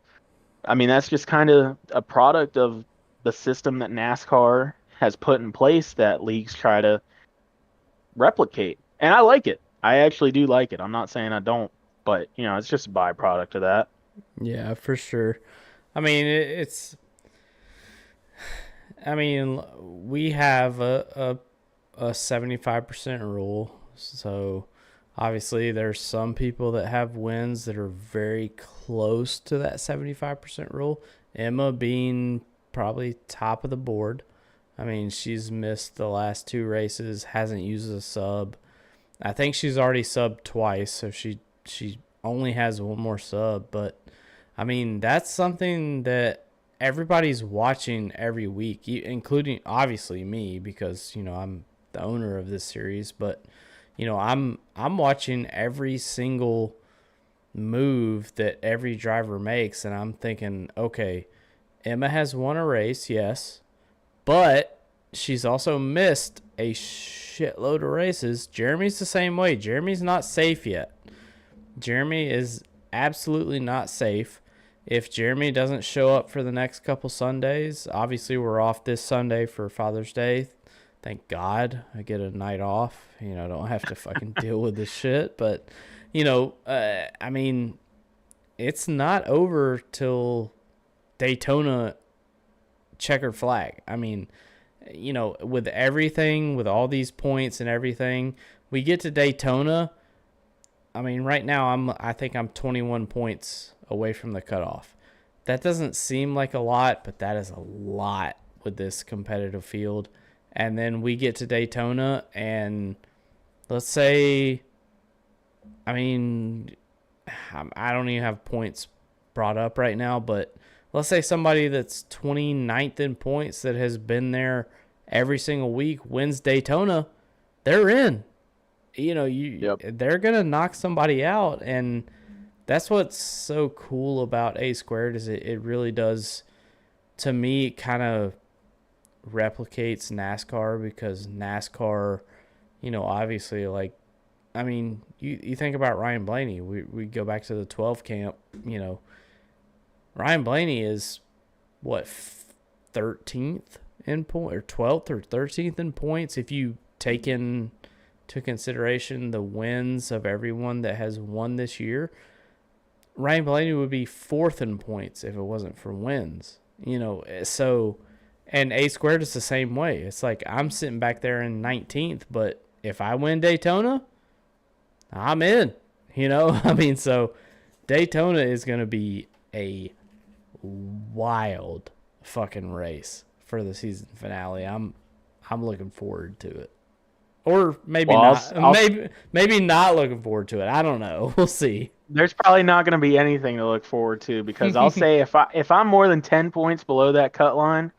I mean, that's just kind of a product of the system that NASCAR has put in place that leagues try to replicate. And I like it. I actually do like it. I'm not saying I don't, but you know, it's just a byproduct of that. Yeah, for sure. I mean, it's. I mean, we have a 75% rule, so obviously there's some people that have wins that are very close to that 75% rule. Emma being probably top of the board. I mean, she's missed the last two races, hasn't used a sub. I think she's already subbed twice, so she only has one more sub. But I mean, that's something that everybody's watching every week, including obviously me because I'm the owner of this series. But I'm watching every single move that every driver makes, and I'm thinking, okay, Emma has won a race, yes, but she's also missed a shitload of races. Jeremy's the same way. Jeremy's not safe yet. Jeremy is absolutely not safe. If Jeremy doesn't show up for the next couple Sundays, obviously we're off this Sunday for Father's Day. Thank God I get a night off. I don't have to fucking deal with this shit. But, I mean, it's not over till Daytona checkered flag. I mean, with everything, with all these points and everything, we get to Daytona. I mean, right now I think I'm 21 points away from the cutoff. That doesn't seem like a lot, but that is a lot with this competitive field. And then we get to Daytona, and let's say, I mean, I don't even have points brought up right now, but let's say somebody that's 29th in points that has been there every single week wins Daytona, they're in. Yep. They're gonna knock somebody out, and that's what's so cool about A Squared is it really does, to me, kind of replicates NASCAR because NASCAR, obviously, like, I mean, you think about Ryan Blaney. We go back to the 12 camp. Ryan Blaney is what 13th in point or 12th or 13th in points if you take into consideration the wins of everyone that has won this year. Ryan Blaney would be 4th in points if it wasn't for wins. So, and A Squared is the same way. It's like I'm sitting back there in 19th, but if I win Daytona, I'm in. I mean, so Daytona is going to be a wild fucking race for the season finale. I'm looking forward to it. Or maybe Well, not. Maybe not looking forward to it. I don't know. We'll see. there's probably not going to be anything to look forward to because I'll say if I'm more than 10 points below that cut line,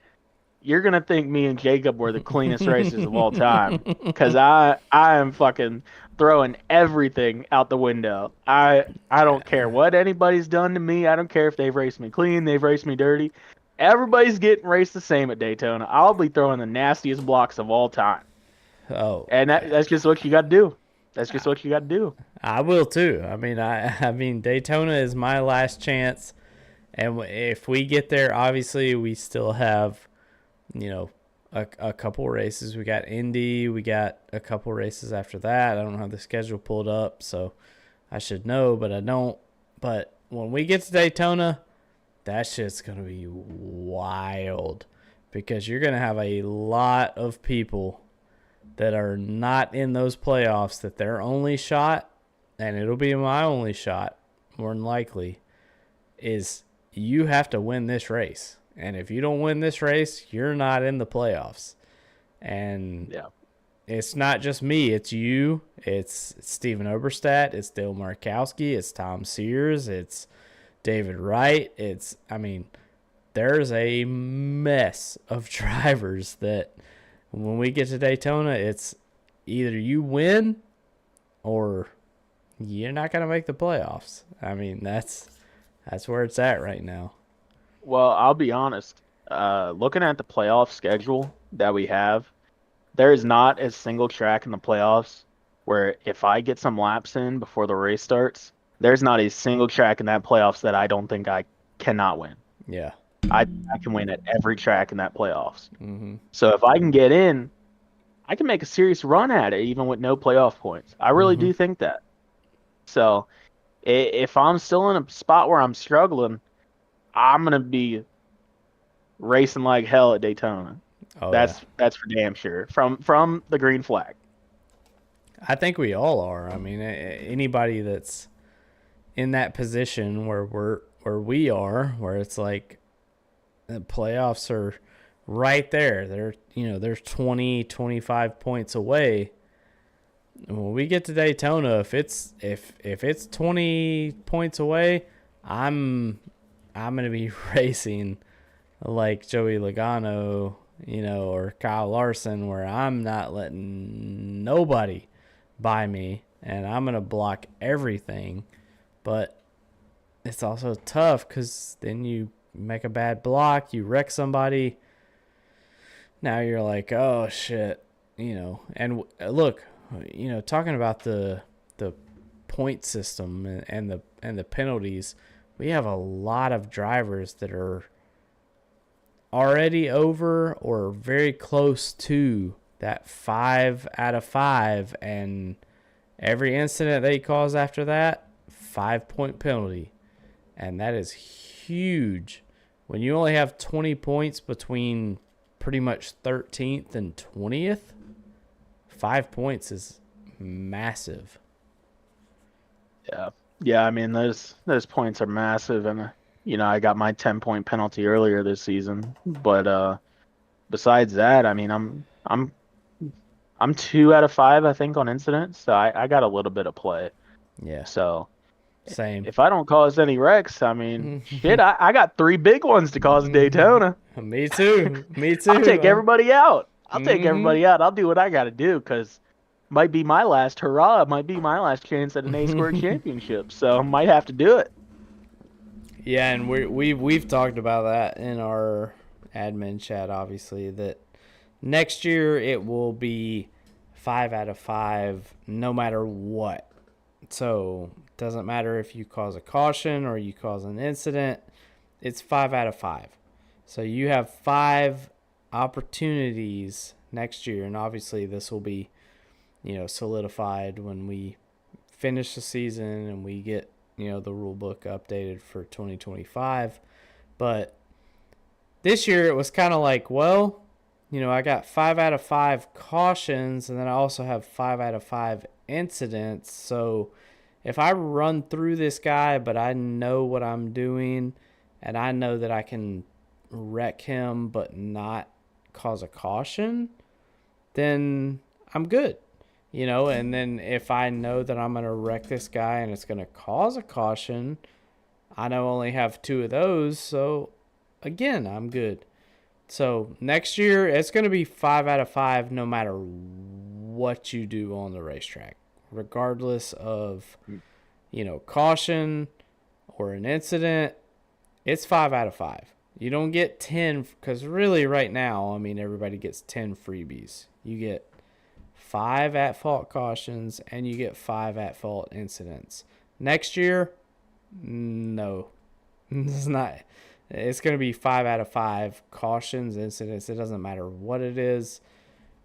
you're gonna think me and Jacob were the cleanest racers of all time. Cause I am fucking throwing everything out the window. I don't care what anybody's done to me. I don't care if they've raced me clean, they've raced me dirty. Everybody's getting raced the same at Daytona. I'll be throwing the nastiest blocks of all time. Oh, And that's just what you got to do. That's just what you got to do. I will too. I mean, Daytona is my last chance, and if we get there, obviously we still have, a couple races. We got Indy. We got a couple races after that. I don't have the schedule pulled up, so I should know, but I don't. But when we get to Daytona, that shit's going to be wild because you're going to have a lot of people that are not in those playoffs that their only shot, and it'll be my only shot, more than likely, is you have to win this race. And if you don't win this race, you're not in the playoffs. And it's not just me. It's you. It's Steven Oberstadt. It's Dale Markowski. It's Tom Sears. It's David Wright. There's a mess of drivers that when we get to Daytona, it's either you win or you're not going to make the playoffs. I mean, that's where it's at right now. Well, I'll be honest. Looking at the playoff schedule that we have, there is not a single track in the playoffs where if I get some laps in before the race starts, there's not a single track in that playoffs that I don't think I cannot win. Yeah. I can win at every track in that playoffs. Mm-hmm. So if I can get in, I can make a serious run at it even with no playoff points. I really do think that. So if I'm still in a spot where I'm struggling, I'm going to be racing like hell at Daytona. Oh, that's for damn sure. From the green flag. I think we all are. I mean, anybody that's in that position where we are, where it's like the playoffs are right there. They're 20, 25 points away. When we get to Daytona, if it's 20 points away, I'm gonna be racing like Joey Logano, or Kyle Larson, where I'm not letting nobody by me, and I'm gonna block everything. But it's also tough because then you make a bad block, you wreck somebody. Now you're like, oh shit, And look, talking about the point system and the penalties, we have a lot of drivers that are already over or very close to that 5 out of 5, and every incident they cause after that, 5-point penalty. And that is huge. When you only have 20 points between pretty much 13th and 20th, 5 points is massive. Yeah. I mean, those points are massive, and I got my 10-point penalty earlier this season. But besides that, I mean, I'm 2 out of 5, I think, on incidents. So I got a little bit of play. Yeah. So same. If I don't cause any wrecks, I mean, shit, I got 3 big ones to cause in Daytona. Me too. I'll take everybody out. I'll do what I got to do because might be my last hurrah. It might be my last chance at an A-squared championship. So might have to do it. Yeah, and we've talked about that in our admin chat, obviously, that next year it will be 5 out of 5 no matter what. So it doesn't matter if you cause a caution or you cause an incident, it's 5 out of 5. So you have 5 opportunities next year, and obviously this will be, solidified when we finish the season and we get, the rule book updated for 2025. But this year it was kind of like, well, I got 5 out of 5 cautions, and then I also have 5 out of 5 incidents. So if I run through this guy, but I know what I'm doing and I know that I can wreck him but not cause a caution, then I'm good. And then if I know that I'm going to wreck this guy and it's going to cause a caution, I know I only have 2 of those. So again, I'm good. So next year, it's going to be 5 out of 5 no matter what you do on the racetrack, regardless of, caution or an incident. It's 5 out of 5. You don't get 10 because really right now, I mean, everybody gets 10 freebies. You get 5 at-fault cautions and you get 5 at-fault incidents. Next year, no. It's going to be 5 out of 5 cautions, incidents. It doesn't matter what it is.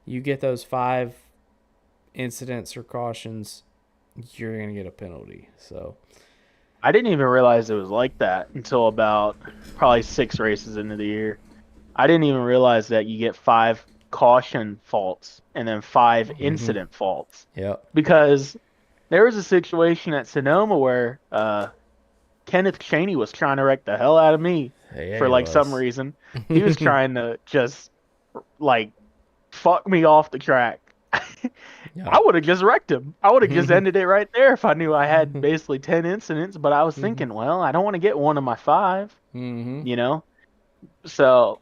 You get those 5 incidents or cautions, you're going to get a penalty. So I didn't even realize it was like that until about probably 6 races into the year. I didn't even realize that you get 5 caution faults and then 5 incident faults. Yep. Because there was a situation at Sonoma where Kenneth Cheney was trying to wreck the hell out of me for like some reason. He was trying to just like fuck me off the track. Yep. I would have just wrecked him. I would have just ended it right there if I knew I had basically 10 incidents. But I was thinking, well, I don't want to get one of my 5, you know? So,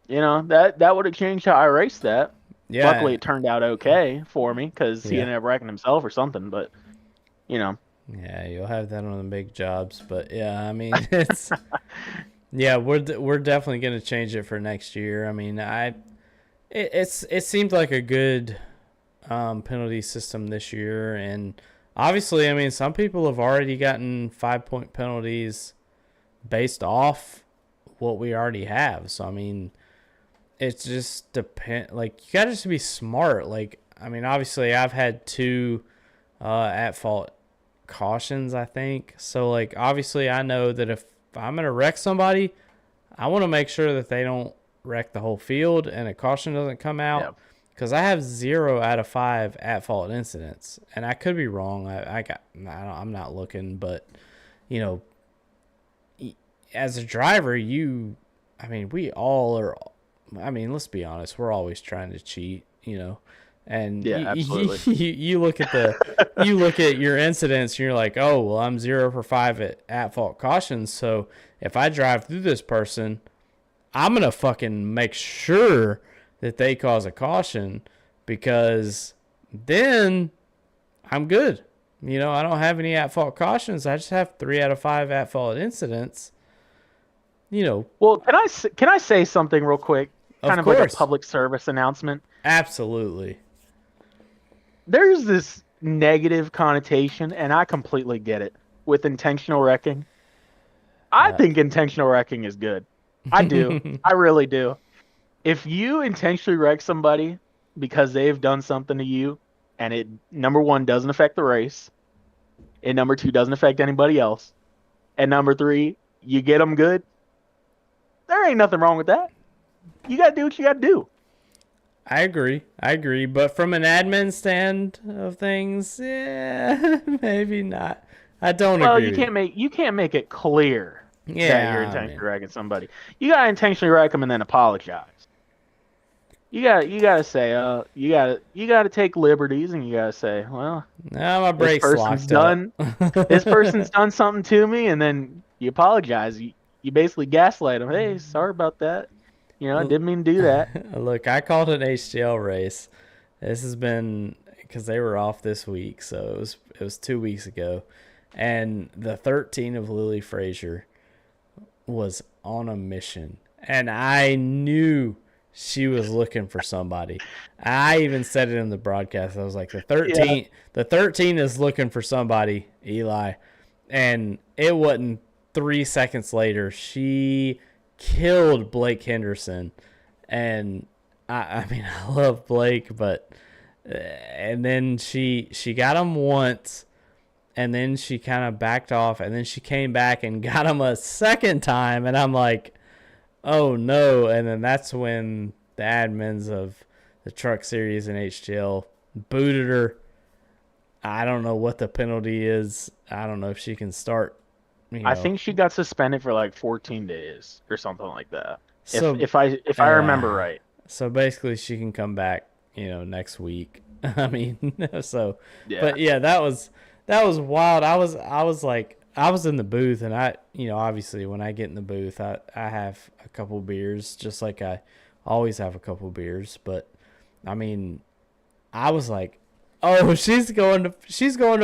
you know, that would have changed how I raced that. Yeah. Luckily, it turned out okay for me because he ended up wrecking himself or something. But, you know. Yeah, you'll have that on the big jobs. But, yeah, I mean, it's – yeah, we're definitely going to change it for next year. I mean, it seemed like a good penalty system this year, and obviously, I mean, some people have already gotten 5-point penalties based off what we already have. So I mean, it's just like you got to just be smart. Like, I mean, obviously, I've had 2 at fault cautions, I think. So like, obviously, I know that if I'm gonna wreck somebody, I want to make sure that they don't wreck the whole field and a caution doesn't come out, because I have 0 out of 5 at fault incidents, and I could be wrong. I'm not looking, but you know, as a driver, I mean, we all are. I mean, let's be honest, we're always trying to cheat, you know. And absolutely. You look at your incidents and you're like, oh well, I'm 0 for 5 at fault cautions, so if I drive through this person, I'm going to fucking make sure that they cause a caution, because then I'm good. You know, I don't have any at-fault cautions. I just have 3 out of 5 at-fault incidents. You know. Well, can I say something real quick? Kind of like a public service announcement. Absolutely. There's this negative connotation, and I completely get it, with intentional wrecking. I think intentional wrecking is good. I do. I really do. If you intentionally wreck somebody because they've done something to you, and it, number 1, doesn't affect the race, and number 2, doesn't affect anybody else, and number 3, you get them good, there ain't nothing wrong with that. You got to do what you got to do. I agree. But from an admin stand of things, yeah, maybe not. I don't agree. Well, you can't make it clear that you're intentionally wrecking somebody. You gotta intentionally wreck them and then apologize. You gotta say, you gotta take liberties, and you gotta say, well, no, my brakes locked up. This person's done something to me, and then you apologize. You basically gaslight them. Hey, sorry about that. You know, I didn't mean to do that. Look, I called an HTL race. This has been because they were off this week, so it was 2 weeks ago, and the 13 of Lily Frazier was on a mission, and I knew she was looking for somebody. I even said it in the broadcast. I was like, the 13 is looking for somebody, Eli. And it wasn't 3 seconds later, she killed Blake Henderson. And I mean, I love Blake, but and then she got him once, and then she kind of backed off, and then she came back and got him a second time, and I'm like, oh no. And then that's when the admins of the Truck Series and HTL booted her. I don't know what the penalty is. I don't know if she can start. I think she got suspended for like 14 days or something like that. So, if I remember right. So basically she can come back, next week. I mean, so yeah. But yeah, that was wild. I was like, I was in the booth, and I obviously when I get in the booth, I have a couple beers, just like I always have a couple beers. But I mean, I was like, oh, she's going to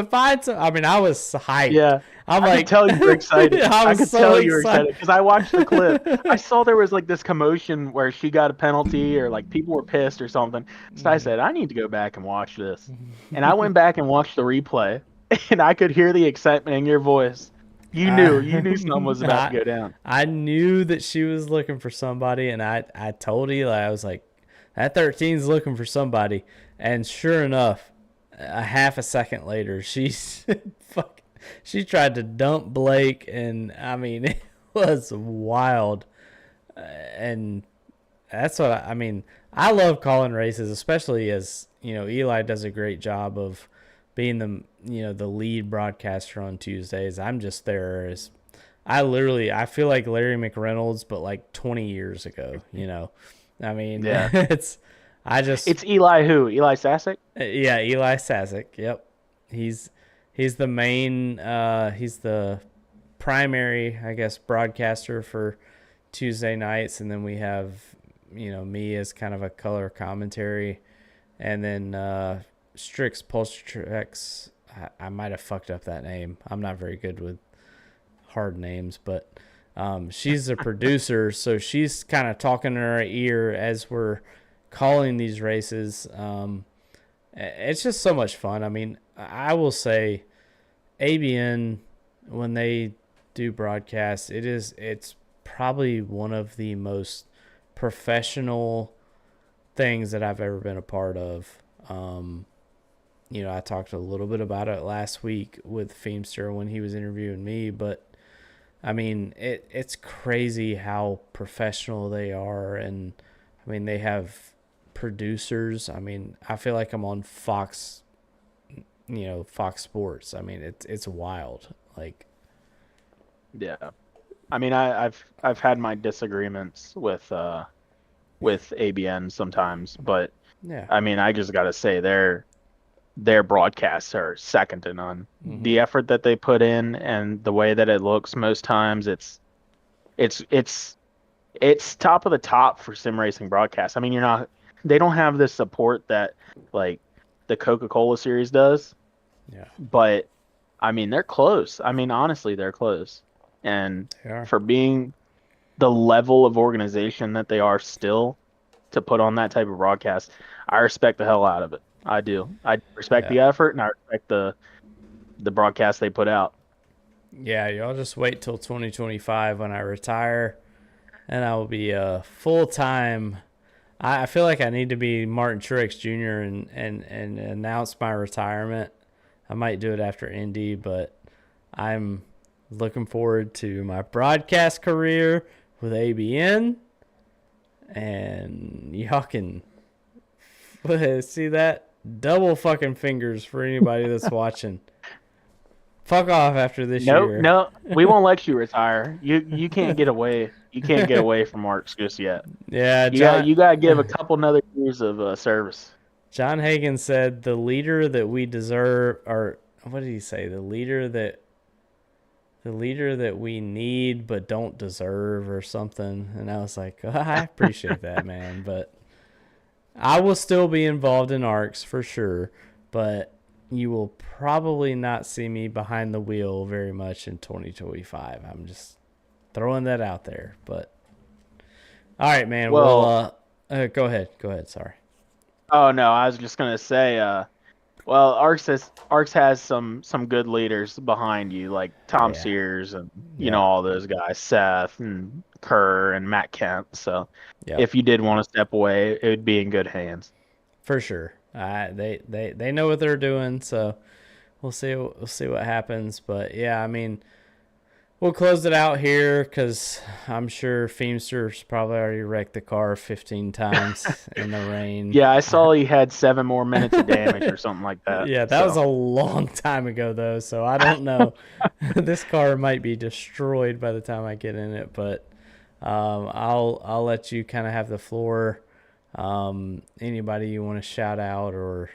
find some. I mean, I was hyped. Yeah, I could tell you were excited. I could tell you were excited because I watched the clip. I saw there was like this commotion where she got a penalty, or like people were pissed or something. So I said, I need to go back and watch this. And I went back and watched the replay, and I could hear the excitement in your voice. You knew something was about to go down. I knew that she was looking for somebody, and I told Eli, I was like, that 13's looking for somebody. And sure enough, a half a second later, she tried to dump Blake, and I mean, it was wild. And that's what I mean. I love calling races, especially as Eli does a great job of being the lead broadcaster on Tuesdays. I'm just there as I feel like Larry McReynolds, but like 20 years ago. I mean, Yeah. it's Eli who? Eli Sasek? Yeah, Eli Sasek. Yep, he's the main. He's the primary, I guess, broadcaster for Tuesday nights, and then we have me as kind of a color commentary, and then Strix Polstrex. I might have fucked up that name. I'm not very good with hard names, but she's a producer, so she's kind of talking in our ear as we're calling these races. It's just so much fun. I mean, I will say ABN, when they do broadcasts, it's probably one of the most professional things that I've ever been a part of. I talked a little bit about it last week with Feemster when he was interviewing me, but I mean, it's crazy how professional they are. And I mean, they have producers. I mean, I feel like I'm on Fox, Fox Sports. I mean, it's wild. Like, yeah. I mean, I've had my disagreements with ABN sometimes, but yeah. I mean, I just gotta say their broadcasts are second to none. Mm-hmm. The effort that they put in and the way that it looks most times, it's top of the top for sim racing broadcasts. I mean, they don't have the support that like the Coca-Cola series does. Yeah. But I mean, they're close. I mean, honestly, they're close. And for being the level of organization that they are still to put on that type of broadcast, I respect the hell out of it. I do. I respect the effort, and I respect the broadcast they put out. Yeah, y'all just wait till 2025 when I retire, and I will be full-time. I feel like I need to be Martin Truex Jr. and announce my retirement. I might do it after Indy, but I'm looking forward to my broadcast career with ABN, and y'all can see that. Double fucking fingers for anybody that's watching. Fuck off after this year. No, we won't let you retire. You can't get away. You can't get away from ARCS just yet. Yeah, you got to give a couple another years of service. John Hagan said the leader that we deserve, or what did he say? The leader that we need but don't deserve, or something. And I was like, oh, I appreciate that, man, but I will still be involved in ARCS for sure, but you will probably not see me behind the wheel very much in 2025. I'm just throwing that out there. But all right, man. Well, go ahead. Sorry. Oh no, I was just gonna say, ARCS has some good leaders behind you, like Tom Sears and all those guys, Seth and Kerr and Matt Kent. So if you did want to step away, it would be in good hands. For sure. They know what they're doing, so we'll see what happens. But yeah, I mean, we'll close it out here because I'm sure Feemster's probably already wrecked the car 15 times in the rain. Yeah, I saw he had 7 more minutes of damage or something like that. Yeah, that was a long time ago though, so I don't know. This car might be destroyed by the time I get in it, but I'll let you kind of have the floor. Anybody you want to shout out, or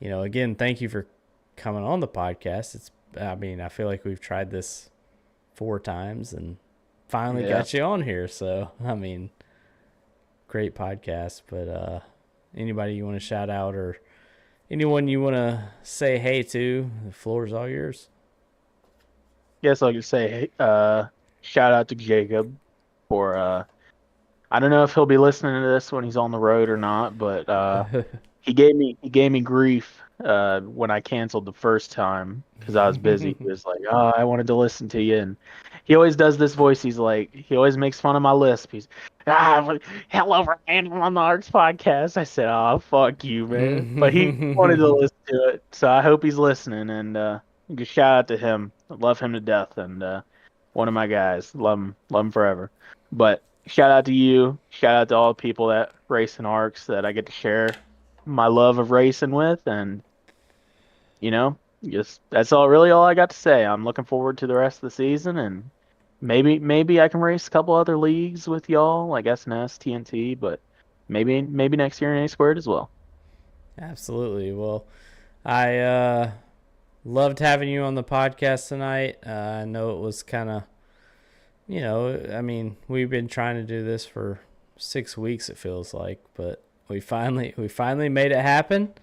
again, thank you for coming on the podcast. I feel like we've tried this 4 times and finally got you on here, so I mean, great podcast. But anybody you want to shout out, or anyone you want to say hey to, the floor is all yours. Yes, I'll just say shout out to Jacob for I don't know if he'll be listening to this when he's on the road or not, but he gave me grief when I canceled the first time because I was busy. He was like, "Oh, I wanted to listen to you," and he always does this voice. He always makes fun of my lisp. Hello, Ryan, I'm on the Arts podcast. I said, "Oh, fuck you, man," but he wanted to listen to it, so I hope he's listening. And just shout out to him. I love him to death, and one of my guys. Love him forever. But shout out to you. Shout out to all the people that race in ARCS that I get to share my love of racing with, and just that's all I got to say. I'm looking forward to the rest of the season, and maybe I can race a couple other leagues with y'all, like SNS, TNT, but maybe next year in A squared as well. Absolutely. Well, I loved having you on the podcast tonight. I know it was kind of, I mean, we've been trying to do this for 6 weeks, it feels like, but we finally made it happen,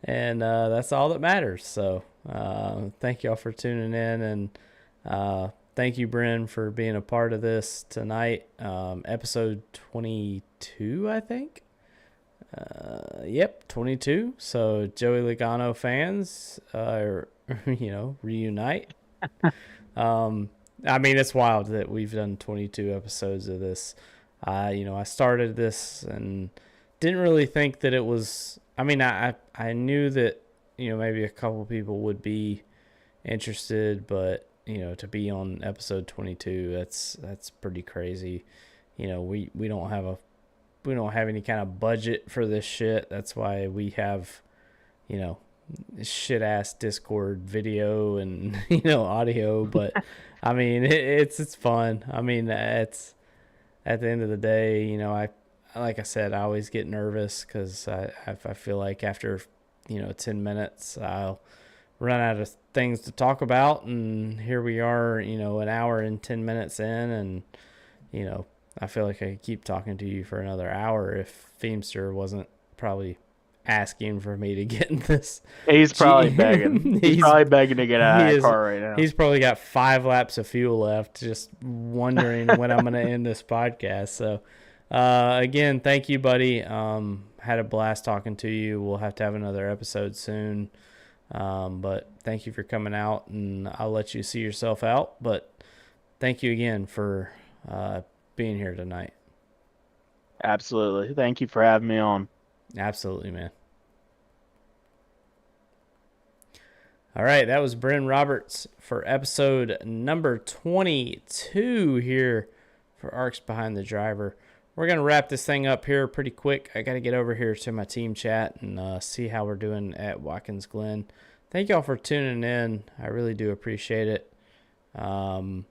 and that's all that matters. So thank y'all for tuning in, and thank you, Bren, for being a part of this tonight. Episode 22, I think. Yep, 22. So Joey Logano fans, reunite. I mean, it's wild that we've done 22 episodes of this. I started this and didn't really think that it was. I mean, I knew that maybe a couple people would be interested, but to be on episode 22, that's pretty crazy. We don't have any kind of budget for this shit. That's why we have shit ass Discord video and audio, but I mean it's fun. I mean, it's at the end of the day, I like I said, I always get nervous because I feel like after 10 minutes I'll run out of things to talk about, and here we are, an hour and 10 minutes in, and I feel like I could keep talking to you for another hour if Feemster wasn't probably asking for me to get in this. He's probably begging. He's probably begging to get out of that car right now. He's probably got 5 laps of fuel left, just wondering when I'm going to end this podcast. So, again, thank you, buddy. Had a blast talking to you. We'll have to have another episode soon. But thank you for coming out, and I'll let you see yourself out. But thank you again for being here tonight. Absolutely. Thank you for having me on. Absolutely, man. All right, that was Bren Roberts for episode number 22 here for ARCS Behind the Driver. We're going to wrap this thing up here pretty quick. I got to get over here to my team chat and see how we're doing at Watkins Glen. Thank y'all for tuning in. I really do appreciate it. That's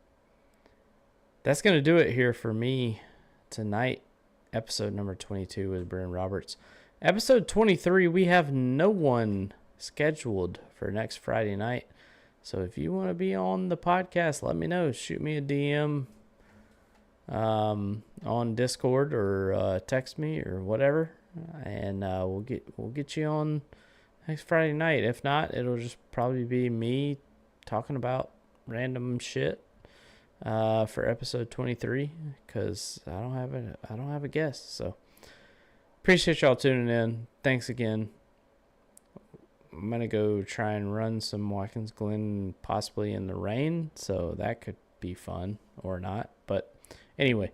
going to do it here for me tonight. Episode number 22 with Bren Roberts. Episode 23, we have no one scheduled for next Friday night. So if you want to be on the podcast, let me know. Shoot me a DM on Discord or text me or whatever, and we'll get you on next Friday night. If not, it'll just probably be me talking about random shit for episode 23 because I don't have a guest. So appreciate y'all tuning in. Thanks again. I'm gonna go try and run some Watkins Glen possibly in the rain, so that could be fun or not. But anyway,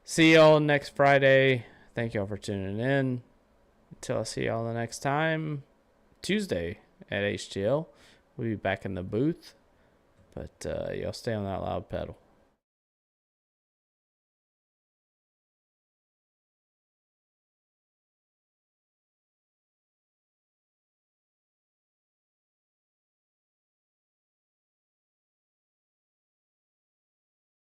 see y'all next Friday. Thank y'all for tuning in. Until I see y'all the next time, Tuesday at HTL. We'll be back in the booth. But y'all stay on that loud pedal.